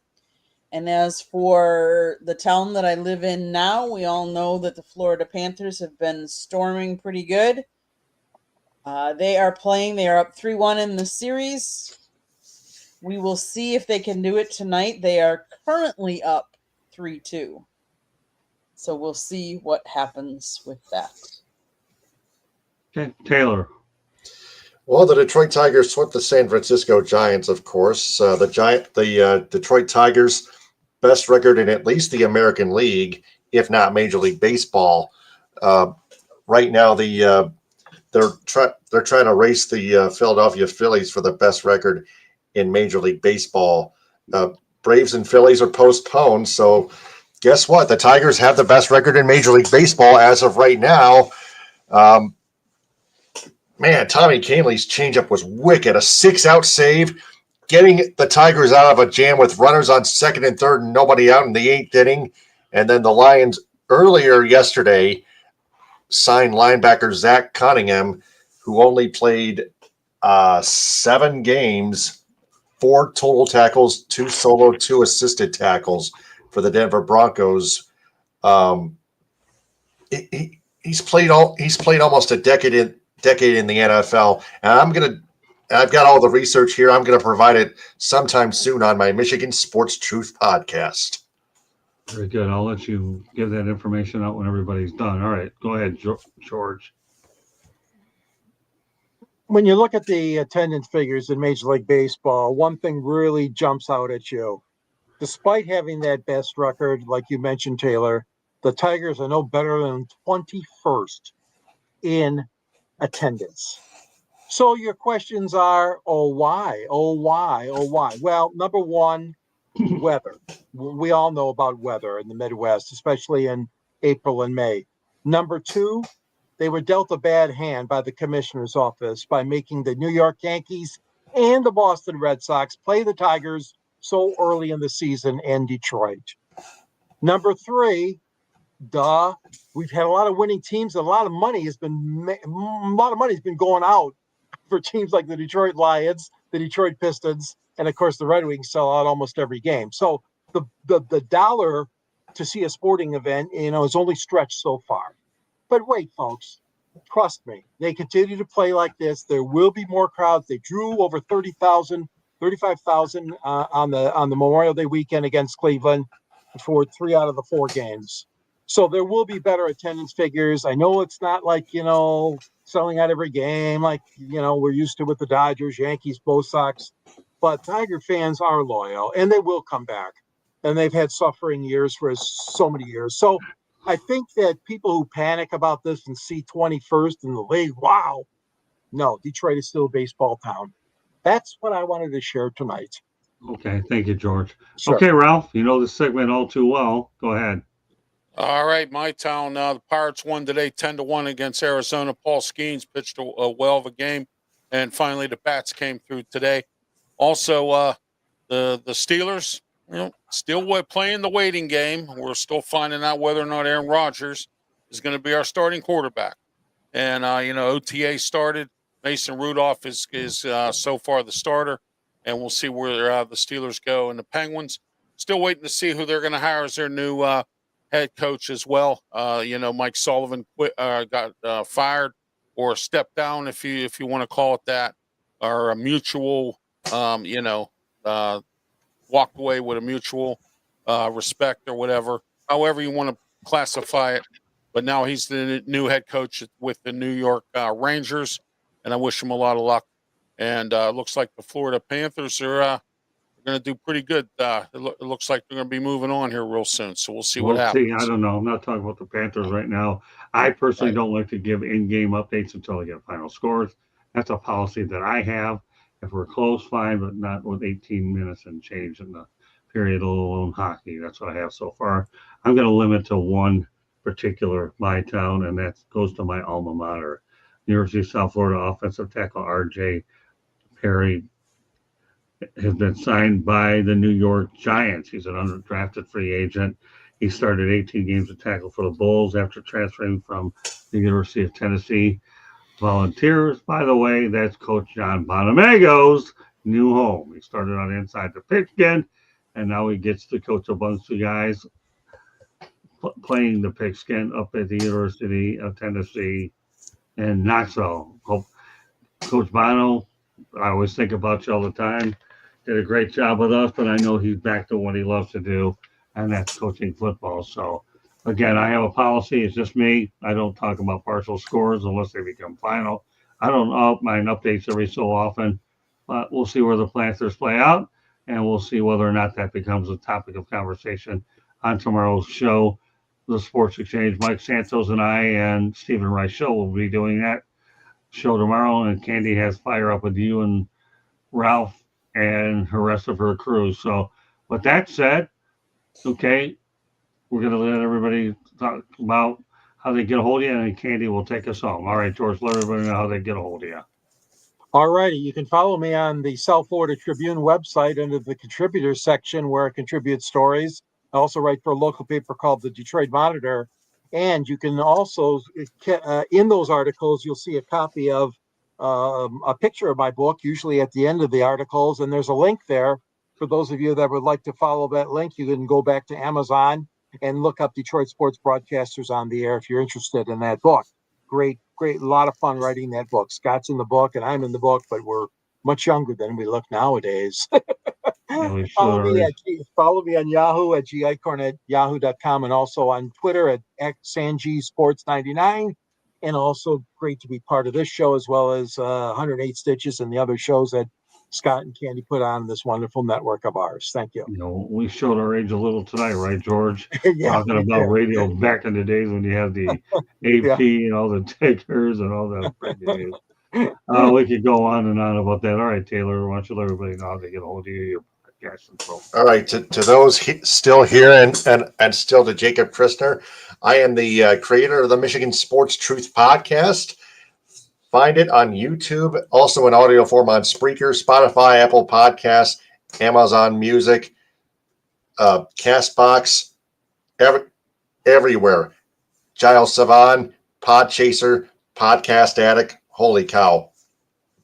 And as for the town that I live in now, we all know that the Florida Panthers have been storming pretty good. They are up 3-1 in the series. We will see if they can do it tonight. They are currently up 3-2. So we'll see what happens with that. Okay, Taylor. Well, the Detroit Tigers swept the San Francisco Giants, of course. The Detroit Tigers, best record in at least the American League, if not Major League Baseball. Right now, they're trying to race the Philadelphia Phillies for the best record in Major League Baseball. Braves and Phillies are postponed, so guess what? The Tigers have the best record in Major League Baseball as of right now. Man, Tommy Kahnle's changeup was wicked. A 6-out save, getting the Tigers out of a jam with runners on second and third and nobody out in the 8th inning. And then the Lions earlier yesterday signed linebacker Zach Cunningham, who only played 7 games, 4 total tackles, 2 solo, 2 assisted tackles for the Denver Broncos. He's played almost a decade in the NFL, and I've got all the research here. I'm going to provide it sometime soon on my Michigan Sports Truth podcast. Very good. I'll let you give that information out when everybody's done. All right, go ahead, George. When you look at the attendance figures in Major League Baseball, one thing really jumps out at you. Despite having that best record, like you mentioned, Taylor, the Tigers are no better than 21st in attendance. So your questions are, oh, why? Oh, why? Oh, why? Well, number one, weather. We all know about weather in the Midwest, especially in April and May. Number two, they were dealt a bad hand by the commissioner's office by making the New York Yankees and the Boston Red Sox play the Tigers so early in the season in Detroit. Number three, we've had a lot of winning teams. A lot of money has been going out for teams like the Detroit Lions, the Detroit Pistons, and of course the Red Wings sell out almost every game. So the dollar to see a sporting event, is only stretched so far. But wait, folks, trust me, they continue to play like this. There will be more crowds. They drew over 35,000 on the Memorial Day weekend against Cleveland for 3 out of the 4 games. So there will be better attendance figures. I know it's not like, selling out every game like, we're used to with the Dodgers, Yankees, Bo Sox. But Tiger fans are loyal, and they will come back. And they've had suffering years for so many years. So I think that people who panic about this and see 21st in the league, wow, no, Detroit is still a baseball town. That's what I wanted to share tonight. Okay, thank you, George. Sure. Okay, Ralph, you know this segment all too well. Go ahead. All right, my town. The Pirates won today 10-1 against Arizona. Paul Skeens pitched a well of a game, and finally the bats came through today. Also, the Steelers, still playing the waiting game. We're still finding out whether or not Aaron Rodgers is going to be our starting quarterback. And OTA started. Mason Rudolph is so far the starter, and we'll see where the Steelers go. And the Penguins still waiting to see who they're going to hire as their new head coach as well. Mike Sullivan got fired or stepped down, if you want to call it that, or a mutual, walked away with a mutual respect or whatever, however you want to classify it. But now he's the new head coach with the New York Rangers, and I wish him a lot of luck. And it looks like the Florida Panthers are going to do pretty good. It looks like they're going to be moving on here real soon. So we'll see what happens. See, I don't know. I'm not talking about the Panthers right now. I personally don't like to give in-game updates until I get final scores. That's a policy that I have. If we're close, fine, but not with 18 minutes and change in the period, alone hockey. That's what I have so far. I'm going to limit to one particular my town, and that goes to my alma mater. University of South Florida offensive tackle R.J. Perry has been signed by the New York Giants. He's an undrafted free agent. He started 18 games of tackle for the Bulls after transferring from the University of Tennessee Volunteers. By the way, that's Coach John Bonamago's new home. He started on inside the pigskin, and now he gets to coach a bunch of guys playing the pigskin up at the University of Tennessee in Knoxville. Coach Bono, I always think about you all the time. Did a great job with us, but I know he's back to what he loves to do, and that's coaching football. So, again, I have a policy. It's just me. I don't talk about partial scores unless they become final. I don't mind updates every so often, but we'll see where the Panthers play out, and we'll see whether or not that becomes a topic of conversation on tomorrow's show, the Sports Exchange. Mike Santos and I and Stephen Rice Show will be doing that show tomorrow, and Candy has Fire Up with you and Ralph and the rest of her crew. So with that said, okay, we're going to let everybody talk about how they get a hold of you, and Candy will take us home. All right, George, let everybody know how they get a hold of you. All righty. You can follow me on the South Florida Tribune website under the contributors section where I contribute stories. I also write for a local paper called the Detroit Monitor. And you can also, in those articles, you'll see a copy of a picture of my book, usually at the end of the articles. And there's a link there for those of you that would like to follow that link. You can go back to Amazon and look up Detroit Sports Broadcasters on the Air if you're interested in that book. Great, a lot of fun writing that book. Scott's in the book and I'm in the book, but we're much younger than we look nowadays. Yeah, follow me on Yahoo at gicorn@yahoo.com and also on Twitter at SanGSports99. And also great to be part of this show as well as 108 Stitches and the other shows that Scott and Candy put on this wonderful network of ours. Thank you. We showed our age a little tonight, right, George? Yeah, Talking about radio back in the days when you had the AP and all the takers and all that freaking news. We could go on and on about that. All right, Taylor, why don't you let everybody know how to get a hold of you, your podcast and so forth. All right, to those still here and still to Jacob Christner, I am the creator of the Michigan Sports Truth podcast. Find it on YouTube, also in audio form on Spreaker, Spotify, Apple Podcasts, Amazon Music, Castbox, everywhere. Giles Savan, Podchaser, Podcast Addict. Holy cow!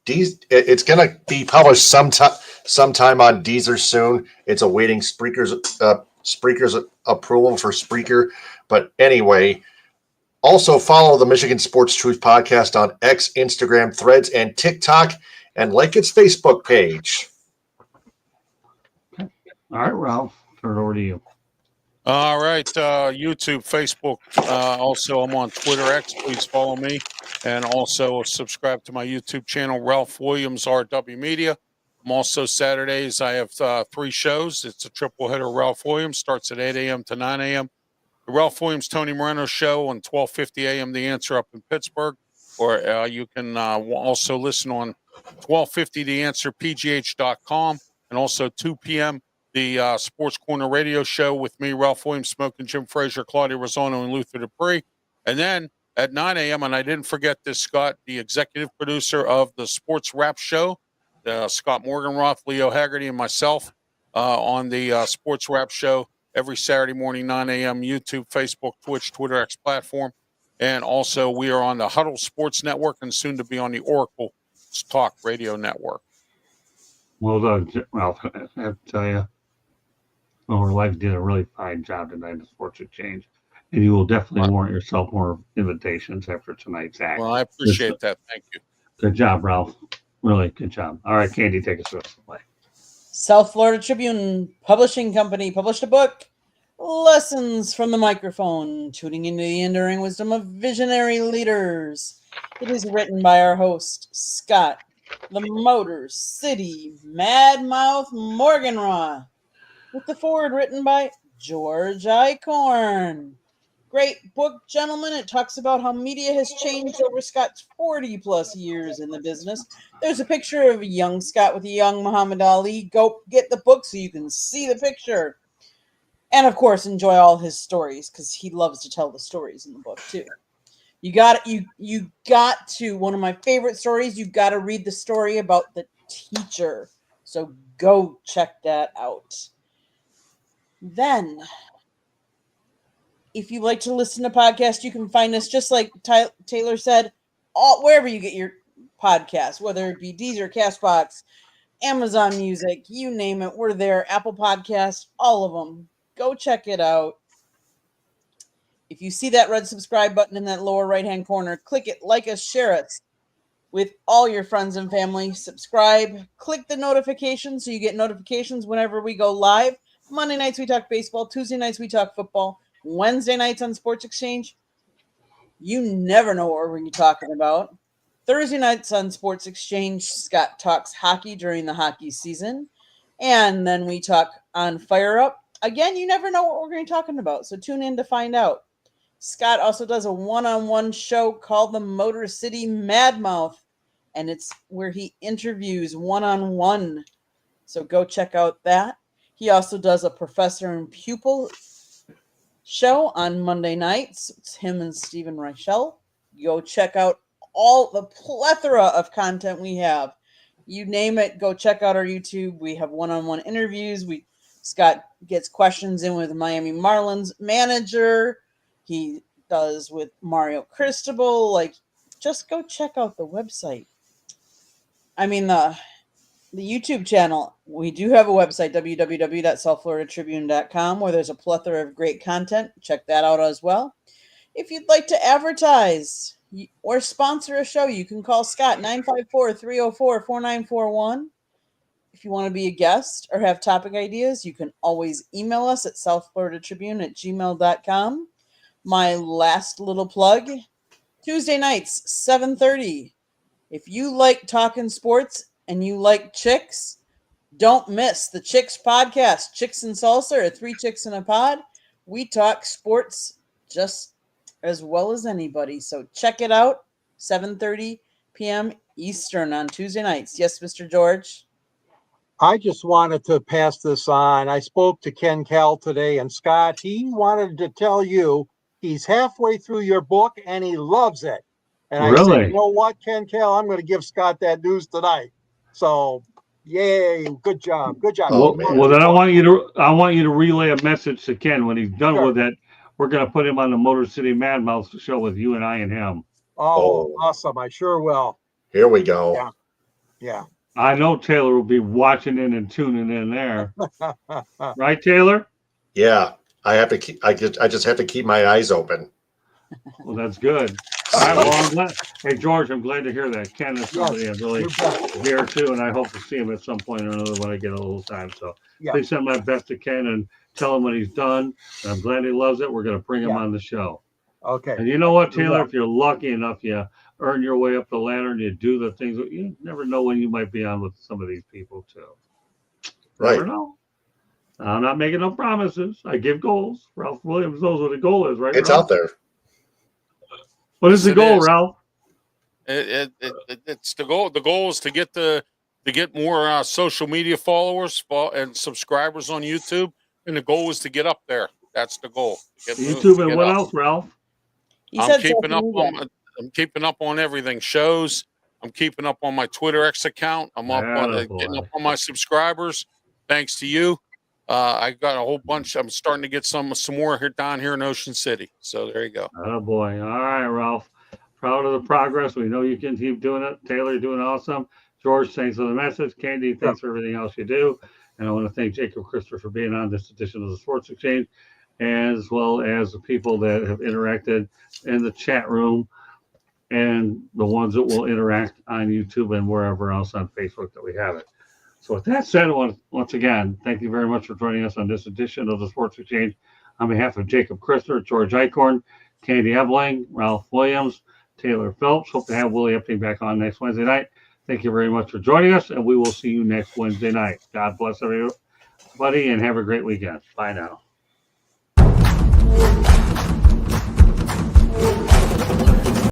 It's going to be published sometime on Deezer soon. It's awaiting Spreaker's approval for Spreaker. But anyway, also follow the Michigan Sports Truth podcast on X, Instagram, Threads, and TikTok, and like its Facebook page. All right, Ralph, turn it over to you. All right, YouTube, Facebook. Also, I'm on Twitter X. Please follow me. And also subscribe to my YouTube channel, Ralph Williams, RW Media. I'm also Saturdays. I have 3 shows. It's a triple header. Ralph Williams starts at 8 a.m. to 9 a.m. The Ralph Williams, Tony Moreno show on 12:50 a.m. The Answer up in Pittsburgh. Or you can also listen on 12:50 The Answer, PGH.com. And also 2 p.m. the Sports Corner radio show with me, Ralph Williams, Smoking Jim Frazier, Claudia Rosano, and Luther Dupree. And then at 9 a.m., and I didn't forget this, Scott, the executive producer of the Sports Rap Show, Scott Morganroth, Leo Haggerty, and myself on the Sports Rap Show every Saturday morning, 9 a.m., YouTube, Facebook, Twitch, Twitter X platform. And also we are on the Huddle Sports Network and soon to be on the Oracle Talk Radio Network. Well done, Ralph. I have to tell you, our life did a really fine job tonight in Sports Exchange. And you will definitely warrant yourself more invitations after tonight's act. Well, I appreciate that. Thank you. Good job, Ralph. Really good job. All right, Candy, take us away. South Florida Tribune Publishing Company published a book, Lessons from the Microphone, Tuning into the Enduring Wisdom of Visionary Leaders. It is written by our host, Scott, the Motor City Madmouth Morganroth, with the foreword written by George Icorn. Great book, gentlemen. It talks about how media has changed over Scott's 40-plus years in the business. There's a picture of a young Scott with a young Muhammad Ali. Go get the book so you can see the picture. And, of course, enjoy all his stories because he loves to tell the stories in the book, too. You got to, one of my favorite stories, you got to read the story about the teacher. So go check that out. Then, if you like to listen to podcasts, you can find us, just like Taylor said, wherever you get your podcasts, whether it be Deezer, Castbox, Amazon Music, you name it, we're there. Apple Podcasts, all of them. Go check it out. If you see that red subscribe button in that lower right-hand corner, click it, like us, share us with all your friends and family. Subscribe, click the notification so you get notifications whenever we go live. Monday nights we talk baseball, Tuesday nights we talk football, Wednesday nights on Sports Exchange, you never know what we're going to be talking about. Thursday nights on Sports Exchange, Scott talks hockey during the hockey season. And then we talk on Fire Up. Again, you never know what we're going to be talking about, so tune in to find out. Scott also does a one-on-one show called the Motor City Madmouth, and it's where he interviews one-on-one. So go check out that. He also does a professor and pupil show on Monday nights. It's him and Stephen Reichel. Go check out all the plethora of content we have. You name it, go check out our YouTube. We have one-on-one interviews. Scott gets questions in with Miami Marlins manager. He does with Mario Cristobal. Like, just go check out the website. I mean, the YouTube channel. We do have a website, www.southfloridatribune.com, where there's a plethora of great content. Check that out as well. If you'd like to advertise or sponsor a show, you can call Scott 954-304-4941. If you want to be a guest or have topic ideas, you can always email us at southfloridatribune@gmail.com. My last little plug, Tuesday nights, 7:30. If you like talking sports and you like chicks, don't miss the Chicks podcast, Chicks and Salsa, or 3 Chicks in a Pod. We talk sports just as well as anybody. So check it out, 7:30 p.m. Eastern on Tuesday nights. Yes, Mr. George? I just wanted to pass this on. I spoke to Ken Cal today, and Scott, he wanted to tell you he's halfway through your book and he loves it. And I said, Really? you know what, Ken Cal, I'm going to give Scott that news tonight. So, yay, good job. Good job. Oh, He man. loves Well, then your book. I want you to relay a message to Ken when he's done Sure. with it. We're gonna put him on the Motor City Mad Mouth show with you and I and him. Oh, Oh. awesome. I sure will. Here we go. Yeah. Yeah. I know Taylor will be watching in and tuning in there. Right, Taylor? Yeah, I have to keep. I just have to keep my eyes open. Well, that's good. All right, well, I'm glad. Hey, George, I'm glad to hear that. Ken is somebody I really You bet. here too, and I hope to see him at some point or another when I get a little time. So Yeah. please send my best to Ken and tell him what he's done. And I'm glad he loves it. We're going to bring him Yeah. on the show. Okay. And you know what, Taylor? Yeah. If you're lucky enough, you earn your way up the ladder and you do the things. You never know when you might be on with some of these people too. Never Right. know. I'm not making no promises. I give goals. Ralph Williams knows what the goal is, right? It's Ralph? out there. What is the Yes, it goal, is. Ralph? It's the goal. The goal is to get more social media followers and subscribers on YouTube, and the goal is to get up there. That's the goal. YouTube and what else, Ralph? He I'm said keeping social up media. on. I'm keeping up on everything. Shows. I'm keeping up on my Twitter X account. I'm up on getting up on my subscribers. Thanks to you, I got a whole bunch. I'm starting to get some more here down here in Ocean City. So there you go. Oh boy! All right, Ralph. Proud of the progress. We know you can keep doing it. Taylor, you're doing awesome. George, thanks for the message. Candy, thanks for everything else you do. And I want to thank Jacob Christopher for being on this edition of the Sports Exchange, as well as the people that have interacted in the chat room and the ones that will interact on YouTube and wherever else on Facebook that we have it. So with that said, once again, thank you very much for joining us on this edition of the Sports Exchange. On behalf of Jacob Christopher, George Eichhorn, Candy Ebling, Ralph Williams, Taylor Phelps. Hope to have Willie Epting back on next Wednesday night. Thank you very much for joining us, and we will see you next Wednesday night. God bless everybody, and have a great weekend. Bye now.